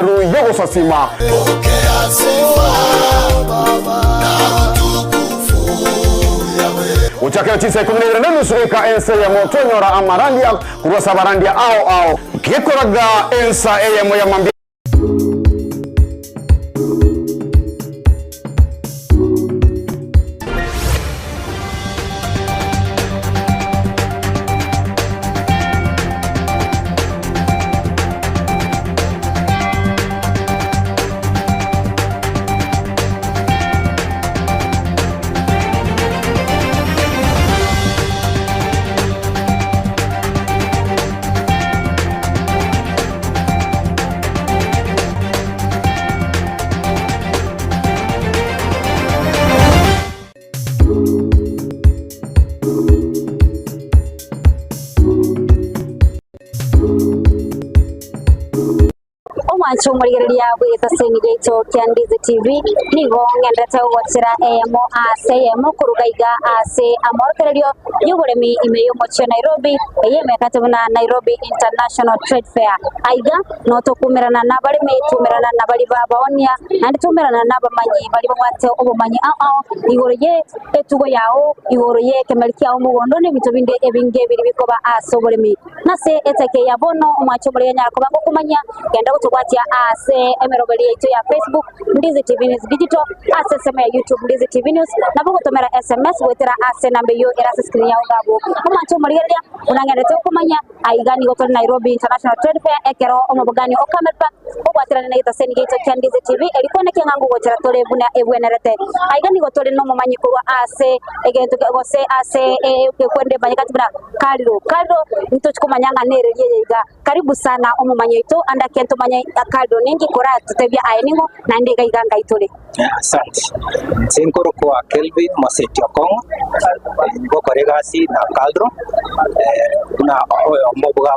Yogo sasima Uchakeo chisa kuminira nenu sureka ensa ya motonyora amarandia kuruasa barandia ao kikoraga ensa ya moya mambi Chumuriria with the Senegator Candies TV, Nigo and Rata Watera Amo Asayamo Kurugaiga Ase Amorcario, you would me email Mocha Nairobi, Ayamekatavana Nairobi International Trade Fair. Aiga, Noto Kumerana Nabari made Tumerana Nabari Babonia, and Tumerana Nabamani, Bariwata Obamani Ao, Iwoye, Etugoyao, Iwoye, Kamelkia Mugono, between the Evin Gavi Vikova as over me. Nase Etake Yabono, Machobriana Kobakumania, and out to what Ase Emerobeli ya Facebook Ndizi TV News Digital ase sema ya YouTube Ndizi TV News na bugo tomera SMS wetera ase nambe yo erase screen ya ugabo kuma chomuriria unangende kumanya aigani goto Nairobi International Trade Fair ekero omobogani okamerpa obwatira na ita Senegator Candies TV elikone kengangu gochera tole buna ebwenerete aigani goto no momanyi ko ase egento gose ase kwende banyakati bra kaliro nitochikumanyanga nere yeyega karibu sana omomanyi ito anda kento manya kaldo ningi kora tutebya ayeningo na ndega iganga itole. Asante. Sinkoro kwa Kelvin Maseti Okong ngoko regasi na kaldro na mobuga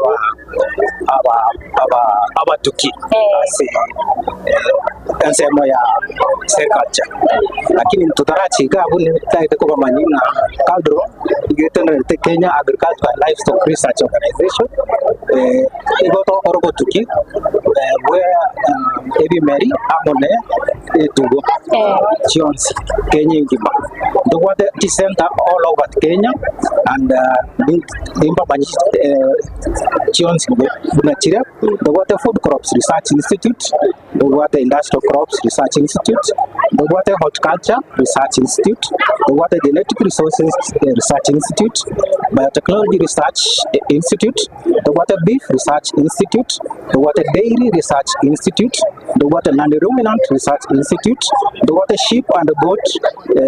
aba tuki si ensemo ya serikacha lakini tutarachi gabu ni taite kwa manyina kaldro igetena Kenya Agricultural and Livestock Research Organization igoto orogo tuki where ebi Mary amone etugo Chionsi Kenya ingima the water center all over Kenya and imba banyi Chionsi bunachira the water food crops research institute the water industrial crops research institute the water horticulture research institute the water genetic resources research institute biotechnology research institute the water beef research institute the water dairy research institute the water non-ruminant research institute the water sheep and goat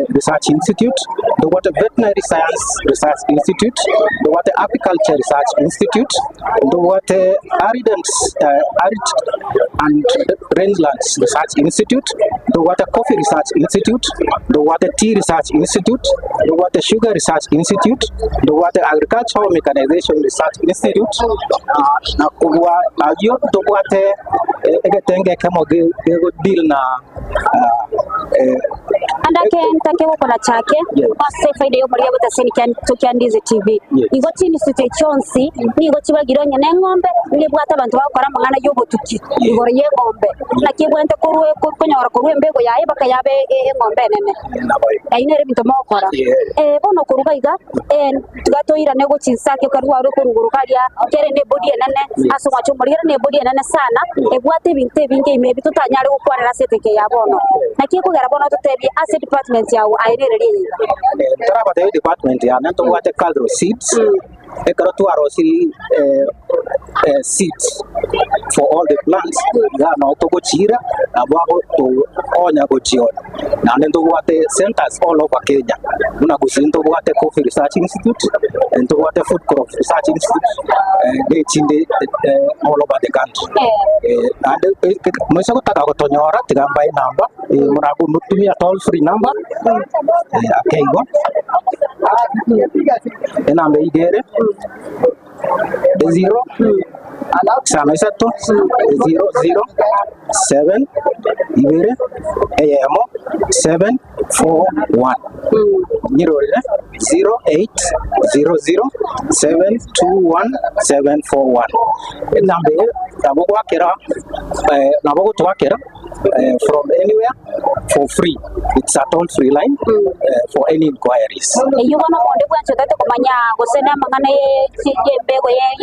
research institute the water veterinary science research institute the water apiculture research institute the water arid and rangelands research institute the water coffee research institute the water tea research institute the water sugar research institute the water agricultural mechanization research institute na kuwa ayo the water egetenge kama go deal na andake ntake wokona chake ase faida yo muri yabota Senegator Candies TV igoti ni sute chonsi ni igoti bagironye na ngombe ni bwata abantu bakora mangana yo botuki igoro ye ngombe na kibwente kurwe kunyora kurwe mbego yaye bakayabe ngombe nene ainere bintu mokora bono kurugaiga tugatoira nego chinsake karwa ro kurugurukaria kere ne body nene aso mwacho muri ne body nene sana ebwate binte binge imebi tutanyare gukwarira seteke ya bono na kikugera bono tutebi asset department yawo ainere riga taraba the department ya nanto wate kaldro seeds ekaro arosi seeds for all the plants ya na otogo chira abwaho to onya go chiona na nendo wate centers all over Kenya una gusinto wate coffee research institute and to wate food crop research institute they chinde all over the country and mwesa kutaka kutonyora tigamba inamba murabu nutumia toll free number akaigo enambe igere the 0 sana isatu 007 ibere AM 741 nyirore 0800721741 nambe nabo twakera from anywhere for free. It's a toll-free line for any inquiries. You wanna wonder what you got to Manya, go send them a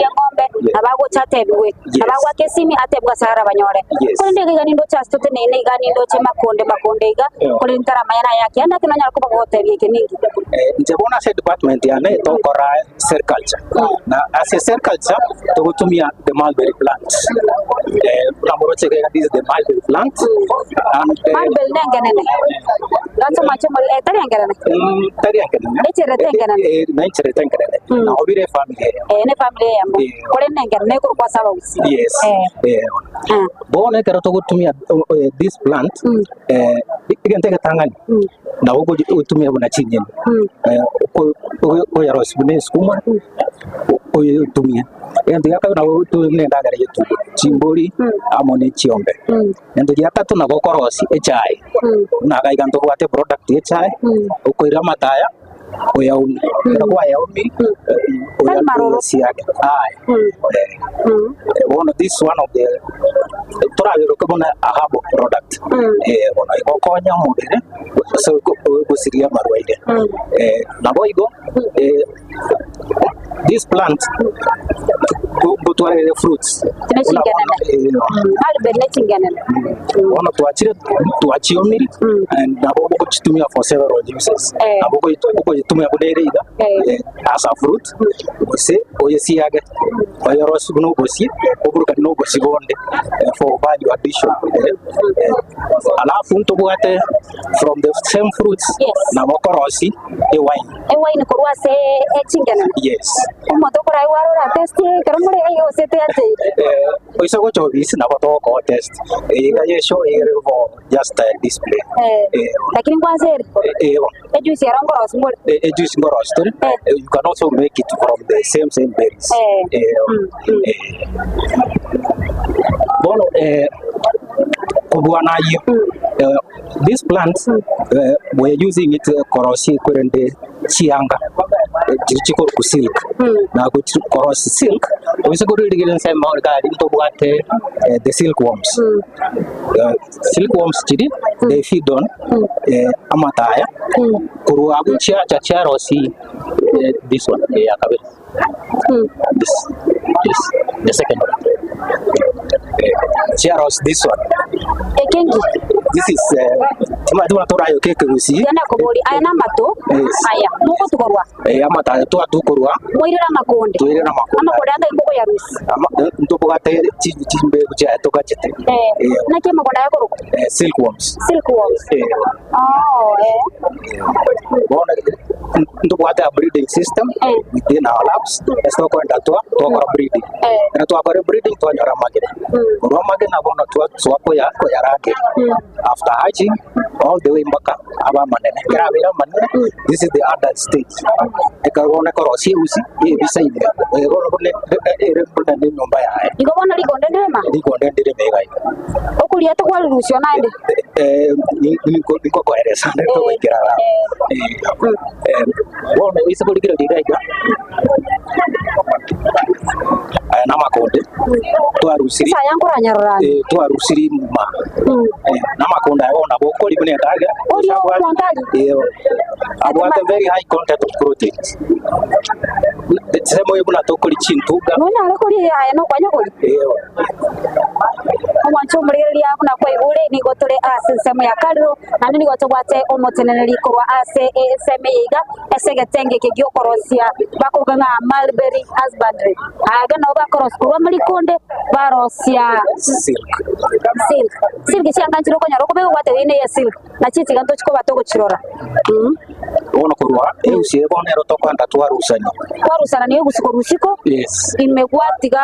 ng'ombe abago chatebwe abago kesimi atebwa sara banyore kunde gani ndo chasto tene gani ndo chema makonde iga kulintara mayana yake anda kinanya kuba hotel yake ningi njebona se department ya ne to kora agriculture na as a agriculture to gutumia the mulberry plant na moroche ga this the mulberry plant and mulberry nengenene lanzo macho mo tari angerane echere tengerane na obire family ne family yambo kole nengerane ko kwa sababu yes bona kero to gutumia this plant igenteka tangani na uko utumia buna chinyeni ko ya rosbune skuma ko utumia ende yaka na utumia ndagara yetu chimbori amone chiombe ende yaka to na gokorosi echai na gaiga ndo wate product echai uko ira mataya oya umi kwa ya umi oya marosi yake one of this one of the turaviro kubona a herbal product bona ikokonya mubere so kusiria marwaide nabo igo this plant gutware fruits one of tuachire and nabo kuchitumia for several uses nabo kuchitumia kudereida as a fruit oyesiaga oyoros no gosi oburuka no gosi gonde for value addition alafu ntobwate from the same fruits na mokorosi wine kurwa se chingana yes umotokora iwarora test karamore ayo sete ate oisa go chobisi na to ko test ga yesho for just display lakini kwanza juice ya ngoros ngol juice ngoros you can also make it from the same berries bono kubwana this plant we're using it korosi kurende chianga chiko ku silk na ku korosi silk usiguru digile nsema orgadi to bwate the silkworms silkworms chidi they feed on amataya kuru abu cha rosi this one akabe this the second one Cheros this one ekengi this is timadua torayo keke rusi yana kobori aya namba to aya muko tukorwa amata to atukorwa moirera makonde amakonde anga imboko ya rusi ntobogate chimbe kucha toka chete na kema konda yako silkworms bona ntobogate a breeding system within our labs esto kwenda to breeding na to breeding to nyara magene romage na bona to swapo ya rake after hatching all the way mpaka aba manene gravira manene this is the adult stage ekagona korosi usi bisa ile egorone erekunda ni nyumba ya iko bona likonde ndire mega okulia to kwa rusio naende niko koeresa ndo kugira bona ise kulikira digaiga na makonde twarusiri twarusiri ma na makonde ayona bokoli bune ndaga abwate very high content of protein semo yebuna tokoli chintuga nona arakoli aya no kwanya koli omwancho muriri yaku na kwa ibure ni gotore ase semo ya kalro nani ni gotobwate omoteneneri ko ase semo yiga esegetenge kegyo korosia bakuganga mulberry husbandry aga no bakoros kuba muri konde barosia silk chianganjiro konyara kubega gwate wine ya silk na chiti ganto chiko batoko chirora ono kurwa eusie bonero tokwanda twarusana niyo gusiko rusiko yes imegwatiga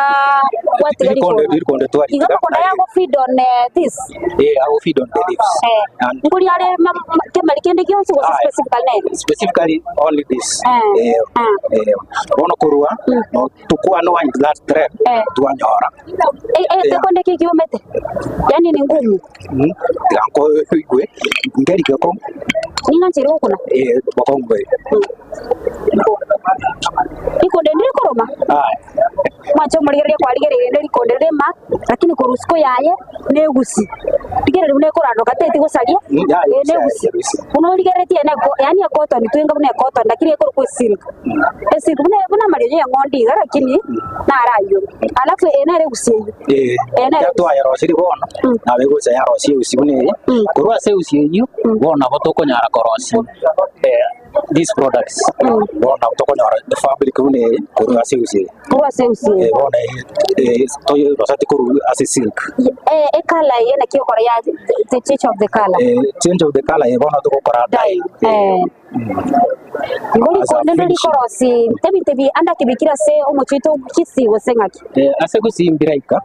irikonde twari igama konda yago feed on this I will feed on the leaves and nguri ale kemali kende kionse was specifically only this ono kurwa no tukua no in that thread tuanyora tekonde kikiomete yani ni ngumu yanko igwe ngeri gako ninga chiro kuna bakongwe ikonde ndiri koroma macho murigeria kwarigeria ndiri konde rema lakini kurusiko yaye negusi tigere mune korando kateti gusaria negusi uno rigeretie yani cotton twenga mune cotton lakini ekoro ku silk silk mune mariyo ya ngondi lakini na arayo alafu enere gusi enere to ayaro siri bona nabe gusa yaro si usi mune kurwa se usi yu bona botoko nyara korosi these products bona botoko nyara the fabric mune kurwa se usi bona to rosati kuru as silk color yena kio kora ya the change of the color change of the color bona to kora dye ngoli konde ndiri korosi tebi anda kibikira se omuchito kisi wosengaki ase gusimbiraika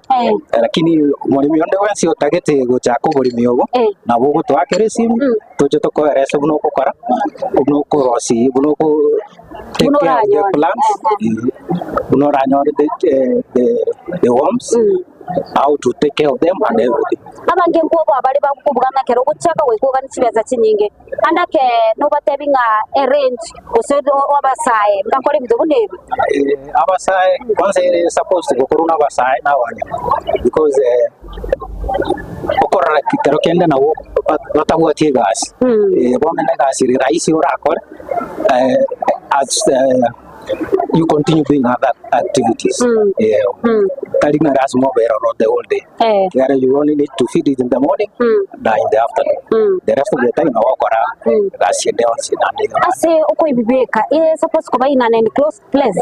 lakini murimi onde wensi otagete gocha kugurimi obo na bogo twakere simu toje to koerese buno kokora buno korosi buno ko take care of the plants buno ranyor the worms how to take care of them and everything abange nkuko abali bakubugana kero guchaka wekuga nchibeza chinyinge andake no batebinga range usedo wabasaye ngakore bidobune abasaye once supposed to go na abasaye na wanya because okora kitero kende na wo batagwatie gas bona na gas ri raisi orakora as you continue doing other activities. Carrying a ras mobile around the whole day. You only need to feed it in the morning and in the afternoon. The rest of the time, you walk around. That's your day on Sunday. I say, okay, Bibeka, suppose to buy in an enclosed place.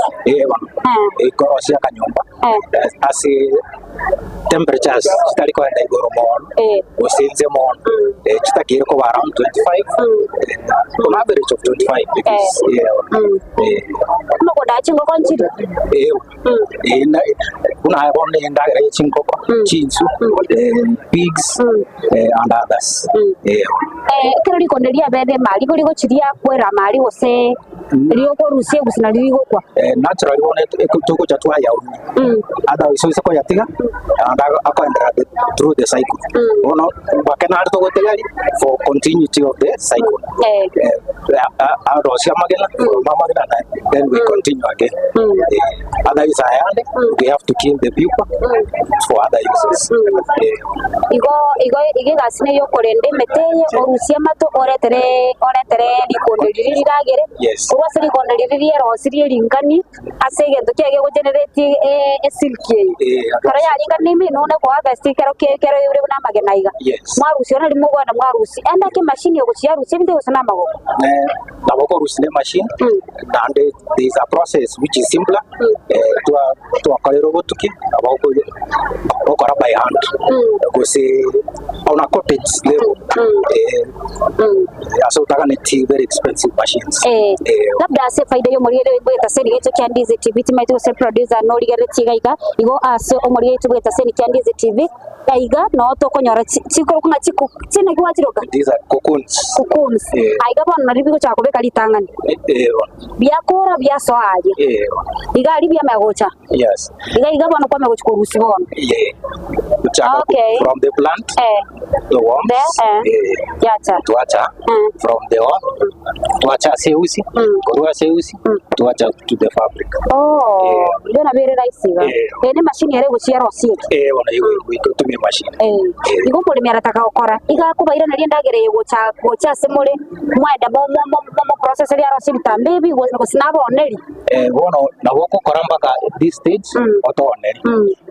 I say, temperatures start going to go on. We see them on. It's around 25. On average of 25 degrees. No go daching go consider. Kuna bonde ndaga chinko chinsu pigs and others. Kero kondelia bebe mali go chiria kwera mali wose rio ko rusie gusina rio kwa. Naturally one tuko chatwa ya otherwise so ko yatiga and akondra through the cycle. Ono bakena to go tegari for continuity of the cycle. Then we continue again. Otherwise, we have to kill the people for other uses. Igo gasine yo korende meteye orusia mato oretere likonderiri ragere. Yes. Kuba siri konderiri rosiri lingani asege ndokiage go generate silky. Kara ya lingani mi none ko harvest kero yure na magenaiga. Yes. Mwarusi ona limo gwana mwarusi. Enda ke machine yo kuchia rusi binde usana mago. Na boko rusile machine and there is a process which is simpler to a robot to keep about by hand go say on a cottage level so very expensive machines labda ase faida yo muri ile bweta seni yetu Kyandize TV timaitu se producer no ligere chigaika igo ase omuri yetu bweta seni Kyandize TV aiga no to konyora chiko kunga chiku chine kwa chiroka these are cocoons aiga bana ribiko chako beka litangani biakora biaso aje igali bia magocha yes iga bana kwa magocha ko rusibona okay from the plant the worms yacha tuacha from the worm tuacha seusi kurua seusi tuacha to the fabric ndio na bere raisiga ene machine yare guchia rosie wana we to me machine igo muri miarataka ukora iga kubaira na rienda gere gocha semore mwenda mo process ya rosie tambebi go sinaba oneri wono na woko koramba ka this stage auto oneri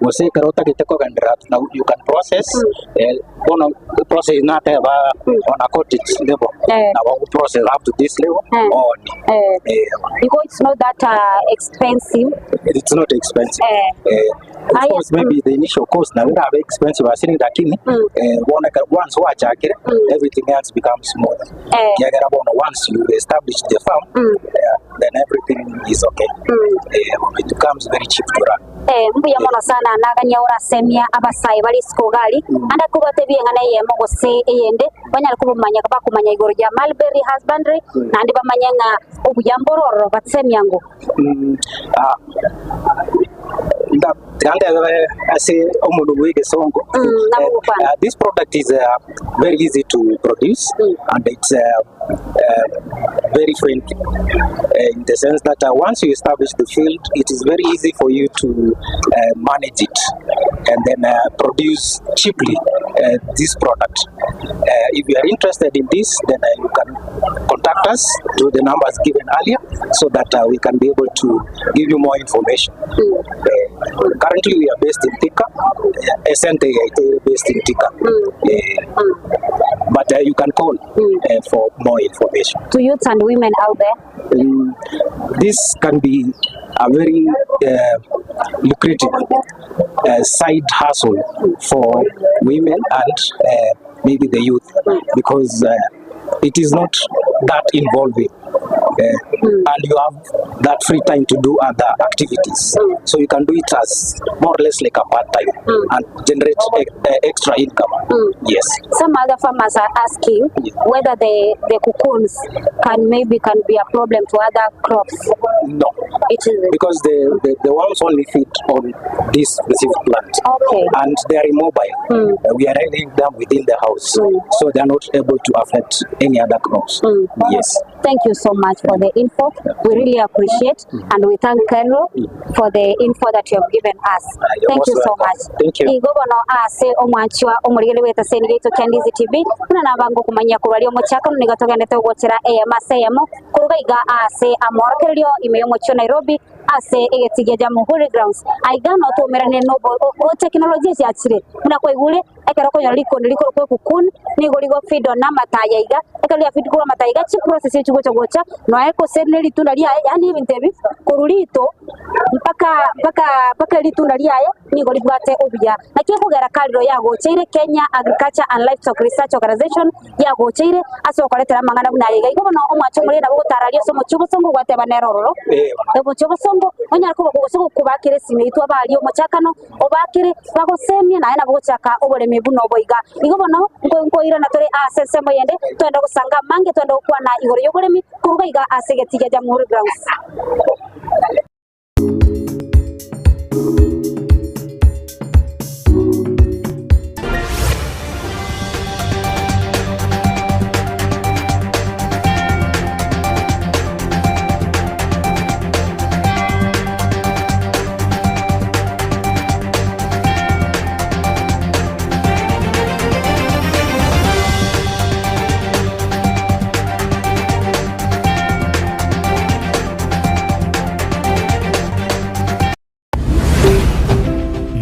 wose karota kiteko gandrat now you can process wono process not have on a cottage level. Now we process up to this level on. Because it's not that expensive. It's not expensive. Of course, maybe the initial cost now have expensive. I think that once watch everything else becomes smoother. Once you establish the farm, then everything is okay. It becomes very cheap to run. Mbuya mono sana naganya urasemia abasai bali skogali anda kubate byengana yemo gose eyende banyal kubumanya bakumanya igoro ya mulberry husbandry nandi bamanya nga ubuyambororo batsemya ngo this product is very easy to produce and it's very friendly in the sense that once you establish the field, it is very easy for you to manage it and then produce cheaply this product. If you are interested in this, then you can contact us through the numbers given earlier so that we can be able to give you more information. Currently we are based in Thika, based in Thika, but you can call for more information. To youth and women out there, this can be a very lucrative side hustle for women and maybe the youth because it is not that involving. And you have that free time to do other activities, so you can do it as more or less like a part-time and generate extra income. Yes. Some other farmers are asking whether the cocoons can be a problem to other crops. No, it isn't, because the worms only feed on this specific plant. Okay. And they are immobile. We are raising them within the house, so they are not able to affect any other crops. Yes. Thank you so much for the info. We really appreciate and we thank Carlo for the info that you have given us. Thank you so much. Thank you. Igobono ase omwanchwa omurigere weta senigito Candizi TV kuna nabango kumanya kurali omuchaka nigatogende gukira AMSM kurugaiga ase amorkelio imeyo mucho Nairobi ase egetiga Jamhuri grounds aigano tumerane no technology cyakire muna ko igule ekerako yaliko ko kukun ni goligo fido na mataya iga ekali ya fido mataiga chi process y'kigo cyo gocha no eko seneri tunda lya yani ibintebi kurulito mpaka litunda lyaye ni golibwate obya nakiye kugera kaliro yagocheire Kenya Agriculture and Livestock Research Organization yagocheire asokoletera mangana bunayiga igobono omwacho muri nabo gutaralia somo cyubusongo gwate banerororo ebo cyubusongo onyarako bagosoko kubakire sime itwa bali omuchakano obakire bagosemye naye nabo guchaka oboreme buno boiga igobono ngo ira natore asesemo yende twenda gusanga mange twenda kwa na igoro yoboremi kurugaiga asegetiga Jamhuri grounds.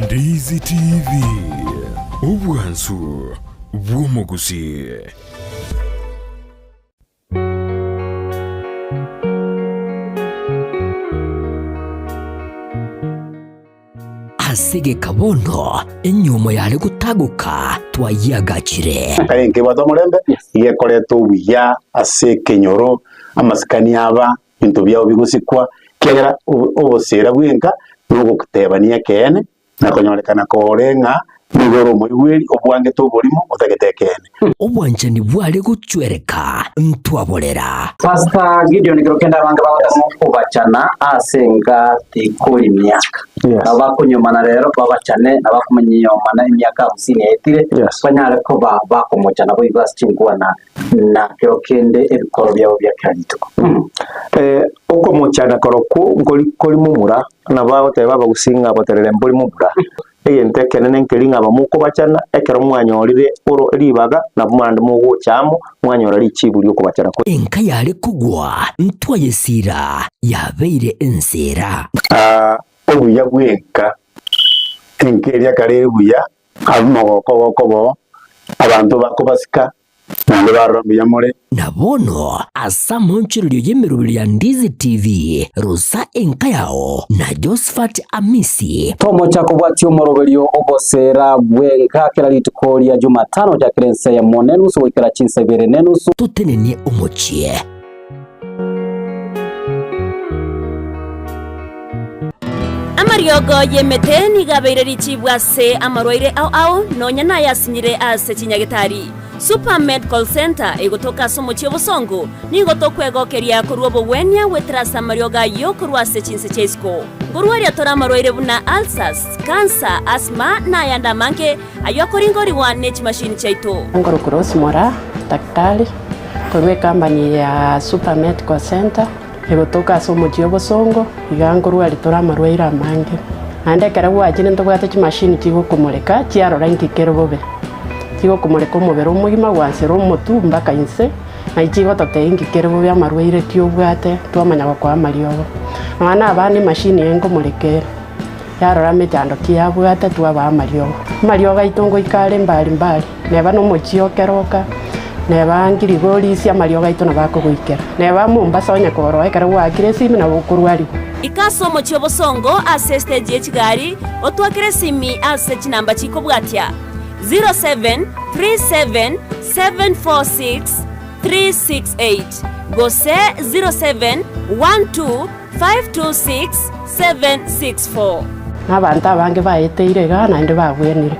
Ndizi TV ubwansu bw'omuguzi. Asige kabondo enyumo yale gutaguka twayagakire kayenke bato murembe yekoreto buya ase kenyoro amasikani aba bintu byao bigusikwa kera obosera bwenka nugo kutebania kene nakonyorekana korenga nigoro muwiri obwange to burimo otagetekene obwanjani bwale gucwereka ntwaborera Pastor Gideon Girokenda banga babatamu kubacana asenga tikuri imyaka abakunyomana rero babacane abakumenyomana imyaka 50 etire banyare ko bakomocana bo ibasi cingwana na Girokende ebikoro byabo byakanito uko muchana koroko ngoli mumura na bawote baba gusinga boterere mboli mumura eyente kenene nkelinga abamuko bacana ekero mwanyorire oro ribaga na bumande mugo cyamo mwanyora riciburi uko bacana ko enka yale kugwa ntwayesira yabeire ensera obuya bwenka enkeria kare buya abumogoko bokobo abantu bakobasika nande barombi yamore na bono asa monchirulio yemerubili ya Ndizi TV Rosa Enkayao na Josephat Amisi tomo chako bwati omoroberio obosera bwenka kera litukoria Jumatano ja kerense ya monenusu wikera chinsa bere nenusu tutenenie omochie amariogo yemete nigabeire richibwase amarwaire au nonya na yasinyire ase chinyagitari Super Medical Center egotoka somo chiobosongo nigotokwegookeria korwa bowenia wetrasa marioga yo korwa ase chinse cheisko ngorwaria tora amarwaire buna ulcers, cancer, asthma na yanda manke ayo koringoriwa nech machine chaito Ngorokorosi mora daktari korwe company ya Super Medical Center egotoka somo chiobosongo igangorwa ritora amarwaire amange ande kara gwachine ntogwate chimashini chigokomoreka chiarora nkikero bobe tigo kumureka omubere omugima gwansera omotu mpaka inse na ichigo totengikere bobia amarwaire tiobwate twamanya kwa amariogo nwana abandi mashini enkomurekera yarora mechando kiabwate twaba amariogo itongo ikare mbali neba nomochio keroka neba ngirigori cia amariogo aito na bakogoikera neba Mombasa onya koro ekara gwakire simi na bukurwari ikaso mochio bosongo ase stage echigari otwakire simi ase chinamba chikobwatia 0737746368 gose 0712526764 n'abantu abange baeteire gana inde babwenire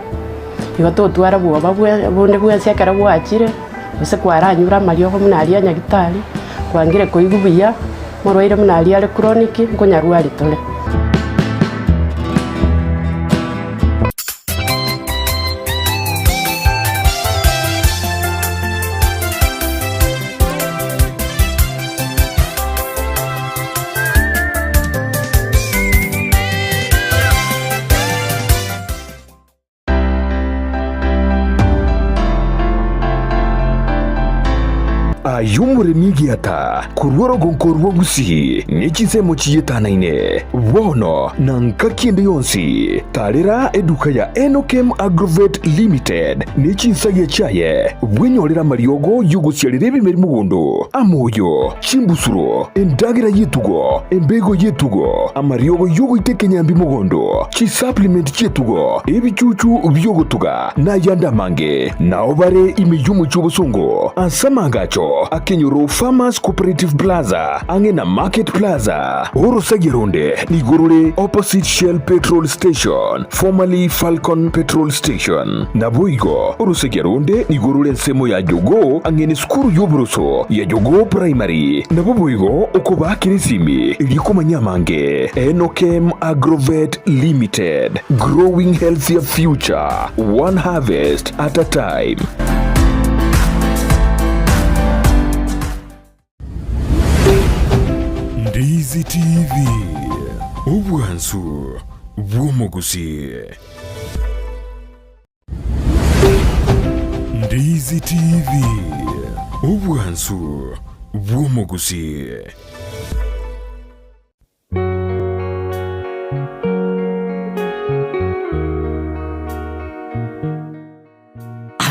igo totwara bwoba bunde bwense kara gwachire use kwaranyura amariogo munari anyagitari kwangire koigubuya morwaire munari ari chronic nkonyarwari tole ayumuremi giata kurworo gonkorwo gusi nikisemo chiyetanaine wono na nkakiende yonsi tarira eduka ya Enokem Agrovet Limited nichinsagia chaye bwenyorera mariogo yuguciarire ebimeri mugondo amoyo chimbusuro endagira yetugo embego yetugo amariogo yugo itekenyambi mugondo chi supplement chetugo ebichuchu byogotuga na yanda mange na obare imeyumu chobosongo ansamangacho Akenyoro Farmers Cooperative Plaza Angena Market Plaza Oro Sagironde Nigorore opposite Shell Petrol Station formerly Falcon Petrol Station Naboigo Oro Sagironde Nigorore nsemo ya Jogo Angene skuru yobroso ya Jogo Primary Naboigo okoba kirisimi iliko manyamange Enokem Agrovet Limited growing healthier future one harvest at a time. Ndizi TV Obwansu Bwomogusi Ndizi TV Obwansu Bwomogusi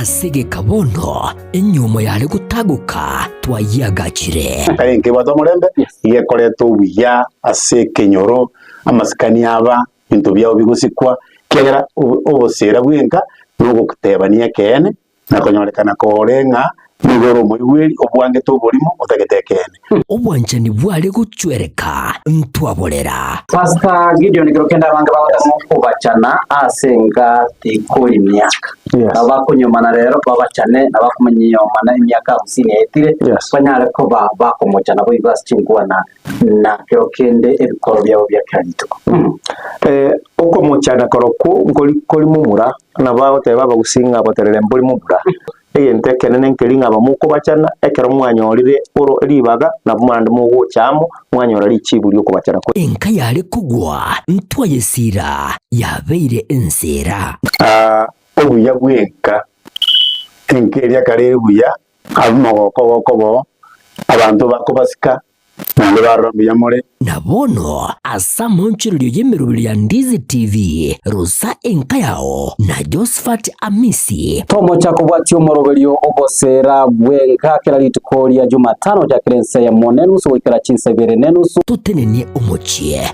asige kabondo enyumo yale gutaguka twayagachire kayenke bato murembe yekoreto wiya ase kenyoro amasikani aba bintu byao bigusikwa kera obosera bwenka nugo kutebania kene nakonyorekana korenga nigoro mwiri obwange to burimo otagetekene obwanjani bwale guchwereka ntwaborera Pastor Gideon Grokenda bange babatamu kubacana asenga tikuri myaka abakunyomana rero babacane nabakumenyomana imyaka 50 etire banyare ko bakomocana bo ibas chingwana na Grokende ebikoro byabo byakanituko uko muchana koroku ngoli mumura na baote baba gusinga boterere mboli mumura eyente kenene nkelinga abamuko bacana ekero mwanyorire oro ribaga na bumande mugo chamo mwanyora lichibuli uko bacana ko enka yale kugwa ntwaye sira yabeire ensera obuya bwenka enkeria kare buya abumogoko bo abantu bakobasika nande barombi yamore na na bono asa monchirulio yemerubili ya Ndizi TV Rosa Enkayao na Josephat Amisi tomo chako bwati omoroberio obosera bwenka kera litukoria Jumatano ja kerense ya monenusu wikara chinsa bere nenusu tutenenie umuchie.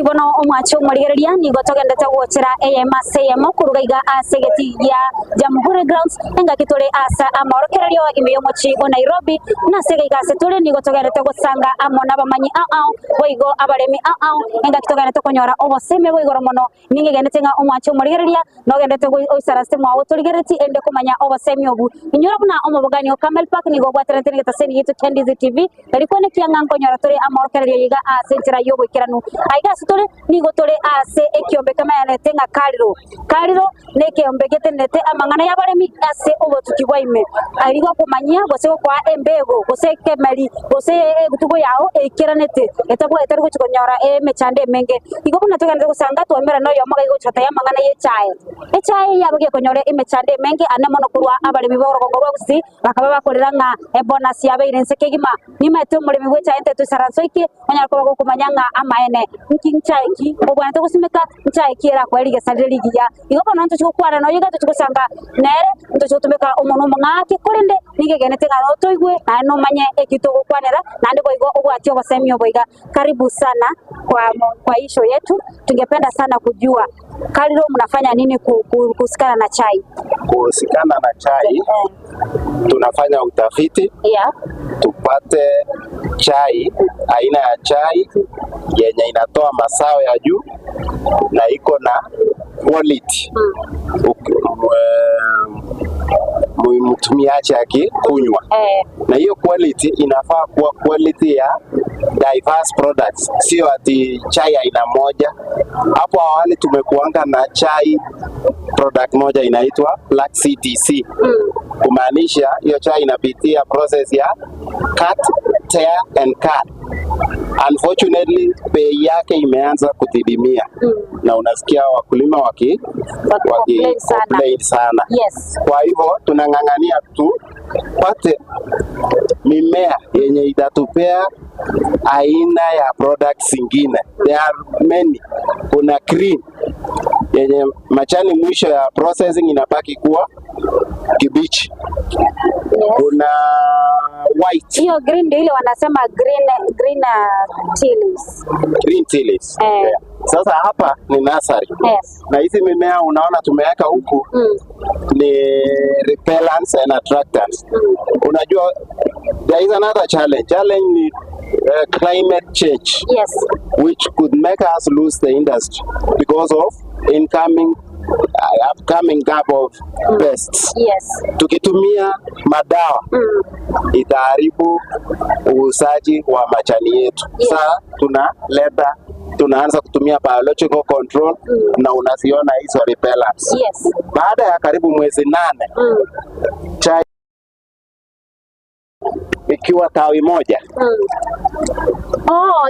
Bono omwacho murigereria ni gotogendete gwochera AMACM kurugaiga asegeti ya Jamhuri Grounds enga kitore asa amorokererio imeyo mochi o Nairobi na segaiga setore ni gotogendete gusanga amona bamanyi boigo abaremi enga kitogendete konyora oboseme boigoro mono ningegendete nga omwacho murigereria no gendete oisaraste mwa otorigereti ende kumanya oboseme obu inyora buna omobogani o Camel Park ni gobwaterete ni getaseni yitu Ndizi TV erikone kianga konyora tore amorokererio yiga asentira yobo kiranu aiga ni gotore ase ekiombe kama yanetenga kariro ne kiombe getenete amangana yabaremi ase obotuki bwaime arigo kumanyia gose kwa embego gose kemeri gose gutugo yao ekiranete etabo etargo chikonyora mechande menge igo kuna tugande gusanga twemera no yomoga igochota yamangana echaye yabuge konyore emechande menge ane mono kurwa abaremi borogongo rwagusi bakaba bakorera nga bonus yabe irense kegima nimete umuremi gwecha ente tusaransoiki onyako kumanyanga amaene nchaiki obwana to kusimeka nchaiki era kwa lige sadeligia igopo nanto chukwana no yiga tukusanga nere nto chutumeka omuntu mwake kolende nige genete ngano toigwe na no manye ekito kwanera nande boigo obwati obasemio boiga karibu sana kwa isho yetu tungependa sana kujua Kaliro mnafanya nini kusikana na chai? Kusikana na chai tunafanya utafiti tupate chai aina ya chai yenye inatoa mazao ya juu na iko na quality mtumiaji akikunywa na hiyo quality inafaa kuwa quality ya diverse products, sio ati chai aina moja. Hapo awali tumekuanga na chai product moja inaitwa Black CTC, kumaanisha hiyo chai inapitia process ya cut, tear and cut. Unfortunately bei yake imeanza kudidimia na unasikia wakulima complain sana. Yes. Kwa hivyo tunang'ang'ania tu pate mimea yenye itatupea aina ya products zingine. There are many. Kuna green yenye machani mwisho ya processing inabaki kuwa kibichi. Kuna white. Hiyo green ndio ile wanasema green chilies. Green chilies. Sasa hapa ni nursery. Yes. Na hizi mimea unaona tumeweka huku ni repellents and attractants. Unajua there is another challenge. Challenge ni climate change. Yes. Which could make us lose the industry because of upcoming gap of pests. Yes. Tukitumia madawa itaharibu uuzaji wa majani yetu. Yes. Sasa tunaanza kutumia biological control na unaziona hizo repellents. Yes. Baada ya karibu mwezi 8 chai ikiwa tawi moja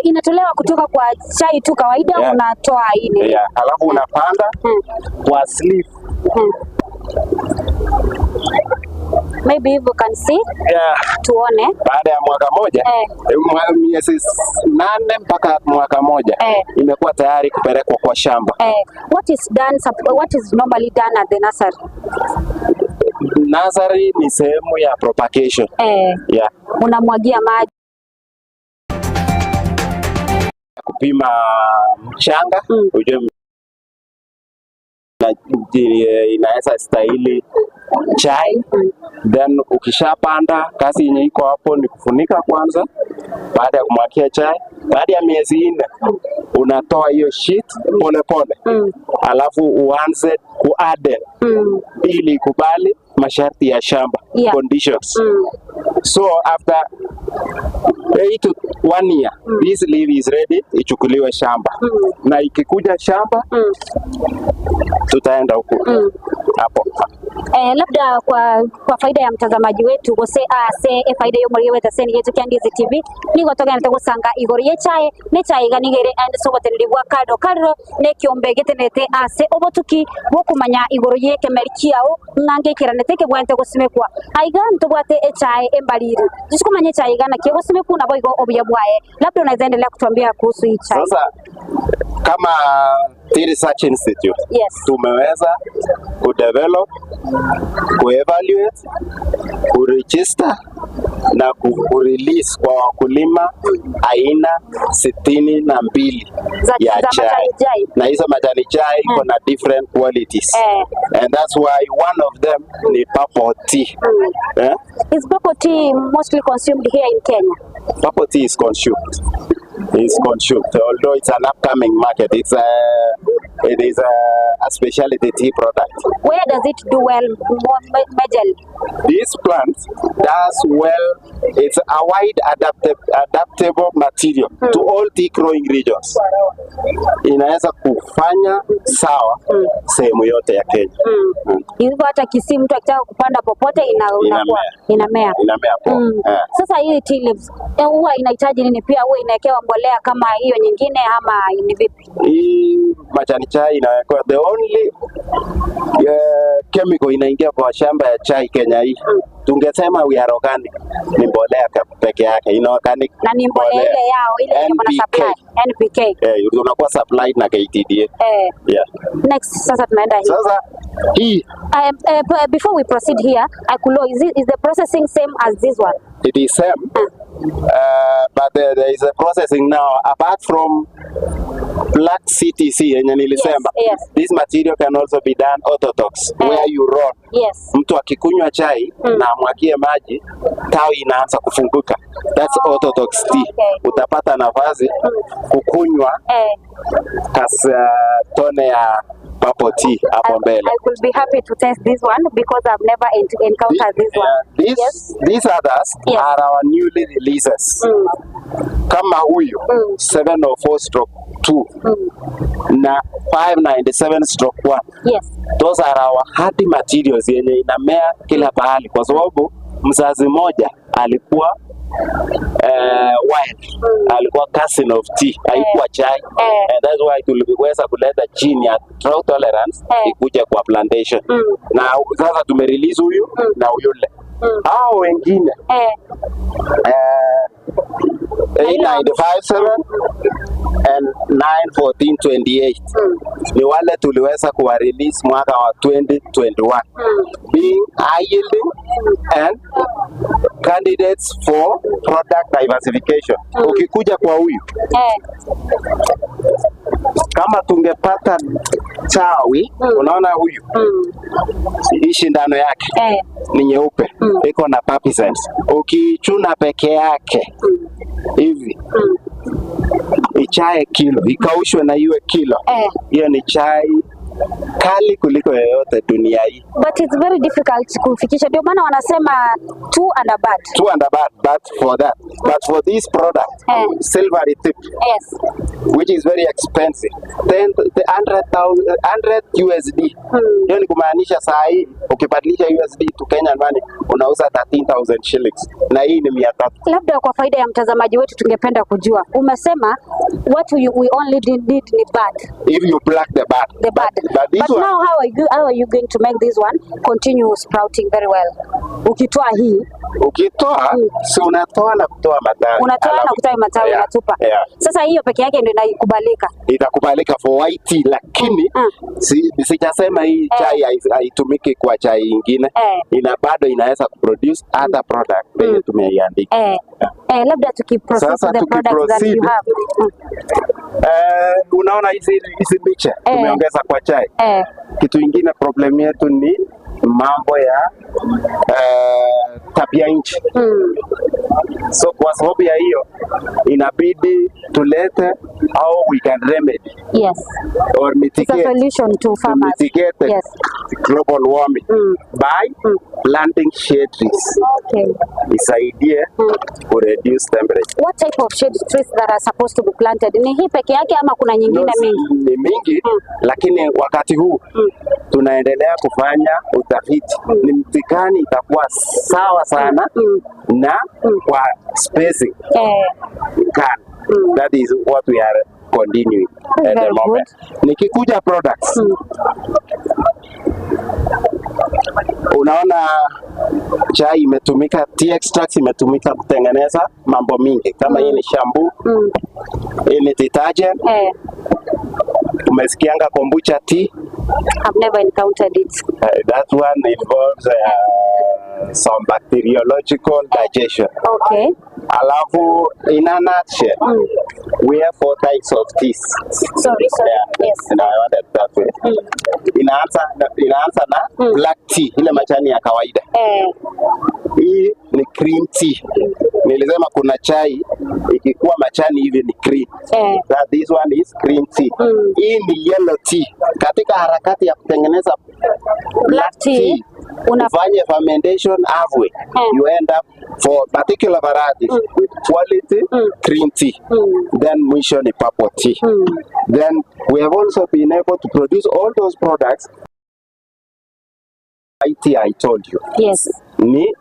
inatolewa kutoka kwa chai tu kawaida. Unatoa ile halafu unapanda kwa sleeve. Maybe you can see. Tuone. Baada ya mwaka moja, miezi 8 mpaka mwaka moja, imekuwa tayari kupelekwa kwa shamba. What is normally done at the nursery? Nursery ni sehemu ya propagation. Unamwagia maji. Kupima mchanga, ujue inaweza stahili chai. Then ukishapanda, kazi yenye iko hapo ni kufunika kwanza, baada ya kumwakia chai. Baada ya miezi 4 unatoa hiyo sheet pole pole, alafu uanze kuadd ili kubali masharti ya shamba, conditions. So after 8 to 1 year, this leaf is ready, ichukuliwe shamba. Na ikikuja shamba, tutaenda huko hapo. Labda kwa faida ya mtazamaji wetu gose faida yo muri weta seni yetu kya Ndizi TV ni gotoga nte gusanga igori ye chai ne chai ganigere and so gotendirwa kado ne kiombe getenete obotuki bokumanya igoro ye kemerikiao ngange kiranete ke bwente gusimekwa aiga ntubwate chai embaliri tusikumanye chai gana ke gusimekwa na boigo obuya bwaye. Labda unaweza endelea kutuambia kuhusu hii chai. Sasa kama Research Institute tumeweza kudevelop, kuevaluate, kuregister na kurelease kwa wakulima aina 62 ya chai. Na hizo majani chai iko na different qualities. And that's why one of them ni purple tea. Is purple tea mostly consumed here in Kenya? Purple tea is consumed. Although it's an upcoming market. It is a specialty tea product. Where does it do well majorly? This plant does well. It's a wide adaptable material to all tea growing regions. Inaweza kufanya sawa sehemu yote ya Kenya. Hivyo hata Kisii mtu akitaka kupanda popote inamea. Sasa hii tea leaves huwa inahitaji nini? Pia huwa inawekewa mbolea kama hiyo nyingine ama ni vipi? Hii majani chai inawekewa, the only chemical inaingia kwa shamba ya chai Kenya hii, tungesema we are organic, ni mbolea peke yake, inorganic. Na ni mbolea ile yao ile yenye wana supply NPK. Unakuwa supplied na KTDA. Next, sasa tunaenda hii. Sasa hii before we proceed here, I could know, is the processing same as this one? It is same. But there is a processing now apart from black CTC yenye nilisema. This material can also be done orthodox, where you roll. Mtu akikunywa chai na amwagie maji, tawi inaanza kufunguka. That's orthodox tea. Utapata nafasi kukunywa tone ya purple tea hapo mbele. I could be happy to test this one because I've never encountered this one. These others are our newly releases. Kama huyu 704/2 na 597/1. Those are our hardy materials yenye inamea kila pahali kwa sababu mzazi moja alikuwa wild, alikuwa cousin of tea, haikuwa chai. And that's why tuliweza kuleta gene ya drought tolerance ikuja kwa plantation. Na sasa tumerelease huyu na yule. Hao wengine 895/7 and 914/28 ni wale tuliweza kuwa release mwaka wa 2021, being high yielding and candidates for product diversification. Ukikuja kwa huyu kama tungepata chawi, unaona huyu hii shindano yake ni nyeupe, iko na purposes. Ukichuna peke yake hivi ichae kilo, ikaushwe na iwe kilo, hiyo ni chai kali kuliko yoyote dunia hii. But it's very difficult kufikisha, ndio maana wanasema 2 and above. 2 and above, but for this product, silvery tip, which is very expensive, then the 100 USD. Hiyo ni kumaanisha saa hii ukibadilisha USD to Kenyan money unauza 13,000 shillings, na hii ni 300. Labda kwa faida ya mtazamaji wetu tungependa kujua, umesema what we only need ni bud. If you pluck the bud. But now how are you going to make this one continue sprouting very well? Ukitoa si unatoa na kutoa matawi. Unatoa na kutoa matawi unatupa. Sasa hiyo peke yake ndio inakubalika. Itakubalika for white tea, lakini sijasema hii chai haitumiki kwa chai nyingine. Bado inaweza kuproduce other product yenye tumeiandika. Labda tukiproceed the products that you have. Unaona hizi miche tumeongeza kwa chai. kitu ingine problem yetu ni mambo ya tabia nchi. So kwa sababu ya hiyo inabidi tulete how we can remedy or mitigate, it's a solution to farmers. Mitigate global warming by planting shade trees. Isaidie to reduce temperature. What type of shade trees that are supposed to be planted? Ni hii peke yake ama kuna nyingine mingi? Ni mingi, lakini wakati huu tunaendelea kufanya utafiti ni mti gani itakuwa sawa sana na kwa spacing gani. That is what we are continuing at the moment. Nikikuja products, unaona chai imetumika, tea extracts imetumika kutengeneza mambo mingi kama hii ni shampoo, hii ni detergent. Umesikianga kombucha tea? I've never encountered it. That one involves some bacteriological digestion. Okay. Alafu in a nutshell, we have 4 types of teas. Sorry. Yes. And I wanted that way. Inaanza na black tea, ile majani ya kawaida. Hii ni cream tea. Nilisema kuna chai ikikuwa majani hivi ni cream. That this one is cream tea. Hii ni yellow tea. Katika harakati ya kutengeneza black tea, ufanye fermentation halfway. You end up for particular varieties with quality cream tea. Then mwisho ni purple tea. Then we have also been able to produce all those products. I told you. Yes. Ni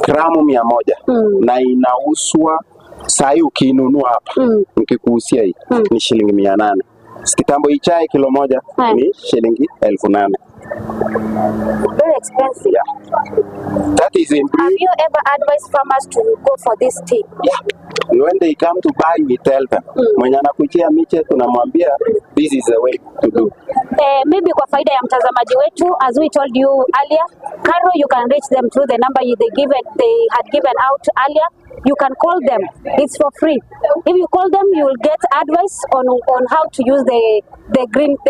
gramu 100 na inauzwa sahi ukinunua hapa nikikuhusia hii ni shilingi 800. Kitambo hii chai kilo moja ni shilingi 1800. Very expensive. Yeah. That is in Have you ever advised farmers to go for this tea? Yeah. When they come to buy, we tell them. Mwenye anakujia miche tunamwambia this is the way to do. Maybe kwa faida ya mtazamaji wetu, as we told you earlier, Carol, you can reach them through the number they had given out earlier. You can call them. It's for free. If you call them, you will get advice on how to use the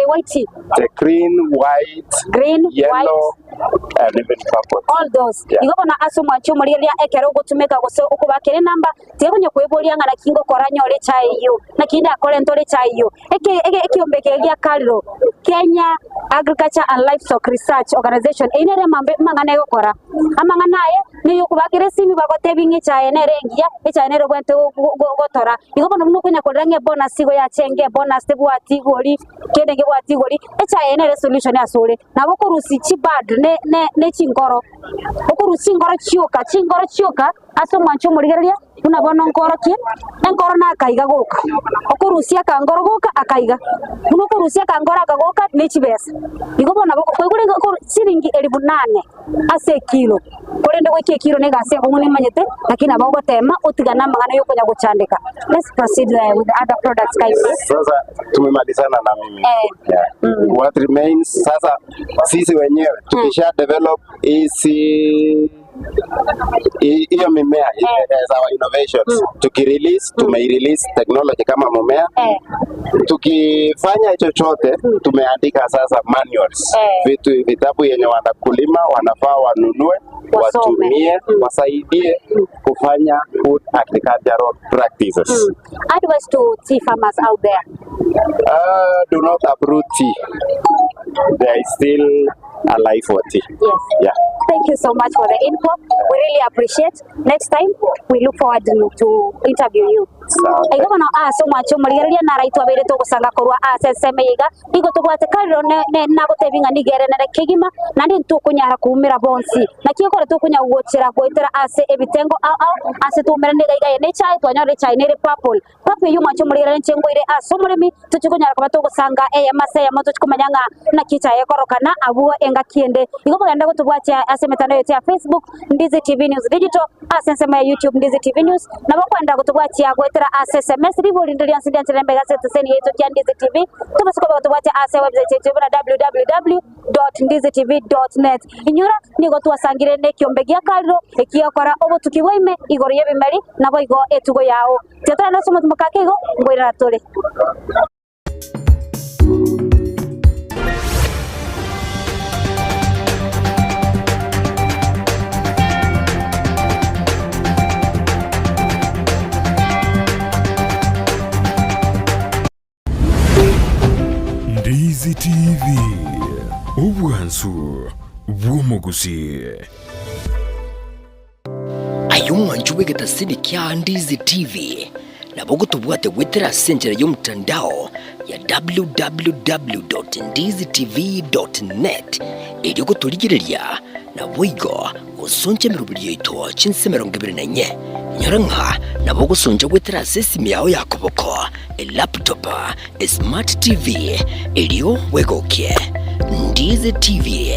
white tea. The green, white, yellow, and even purple. All those. Igo na aso mwacho muriria ekero gutumeka gose ukubakire namba tebunya kweburia ngana kingo koranyo le chai yo na kinda akore ntore chai yo eke ombeke gia Carol Kenya Agriculture and Livestock Research Organization inere mambe mangana gukora amangana ye ni yukubakire simi bagote bingi chai nere ngia chai nere bwente gotora igo bono muno kunya korange bonus go ya chenge bonus tebu atigori kende ge atigori chai nere solution ya sore na bokurusi chibad ne chingoro bokurusi ngoro chioka aso mwancho murigeria unabona ngoro ki ngoro na akaiga goka okurusia ka ngoro goka akaiga muno kurusia ka ngoro akagoka ni chibesa igo bona kwigure siringi 8,000 ase kilo kurende gwikie kilo ne gase ngumuni manyete lakini abago tema utigana magana yo kunya guchandika. Let's proceed with the other products guys. Sasa tumemalizana na mimi. What remains sasa sisi wenyewe tukisha develop hiyo mimea as our innovations tukirelease tumeirelease technology kama mimea tukifanya chochote tumeandika sasa manuals vitabu yenye wanakulima wanafaa wanunue watumie wasaidie kufanya food agricultural practices. Advice to tea farmers out there. Do not uproot tea. There is still a life for tea. Yes. Yeah. Thank you so much for the info. We really appreciate. Next time, we look forward to interview you. Aigo no so much murigeria na raitwa bere to gusanga korwa aseseme iga igo tugwate Carol ne nagutebinga nigere na kigima na ndi tukunyara kumira bonsi na kiyokora tukunya guchira gwetera ase ebitengo au ase tumera ne gaiga ne chai twanyore chai ne purple yo mwacho murigeria nchengo ire aso murimi tuchukunyara kwa to gusanga mase ya moto tukumanyanga na kicha yekorokana abuwa enga kiende igo baganda gutugwacha ase metano yote ya Facebook Ndizi TV News Digital asensema ya YouTube Ndizi TV News na bakwanda gutugwacha gwetera SMS ribolindiria nsidya mbega setu seni yetu ya Ndizi TV tubasiko batubwacha ase website yetu na www.ndizitv.net inyura nigo twasangire ne kiombegia Carol ekiyokora obo tukiboime igoro yebimeri nabo igo etugo yao tetana naso mutumukakego ngwira tole. obwansu bw'omuguzi. Ayumwanju w'egetasini kya Ndizi TV nabo gutubwate gwitira senjera y'omutandao ya www.ndizitv.net iri gutuligireria na bwigo gusonje mirubiri yitwa chinsemero 24 nyaranka nabo gusonje gwitira sesimi yawe yakoboko laptop smart TV iriyo wegokie Ndizi TV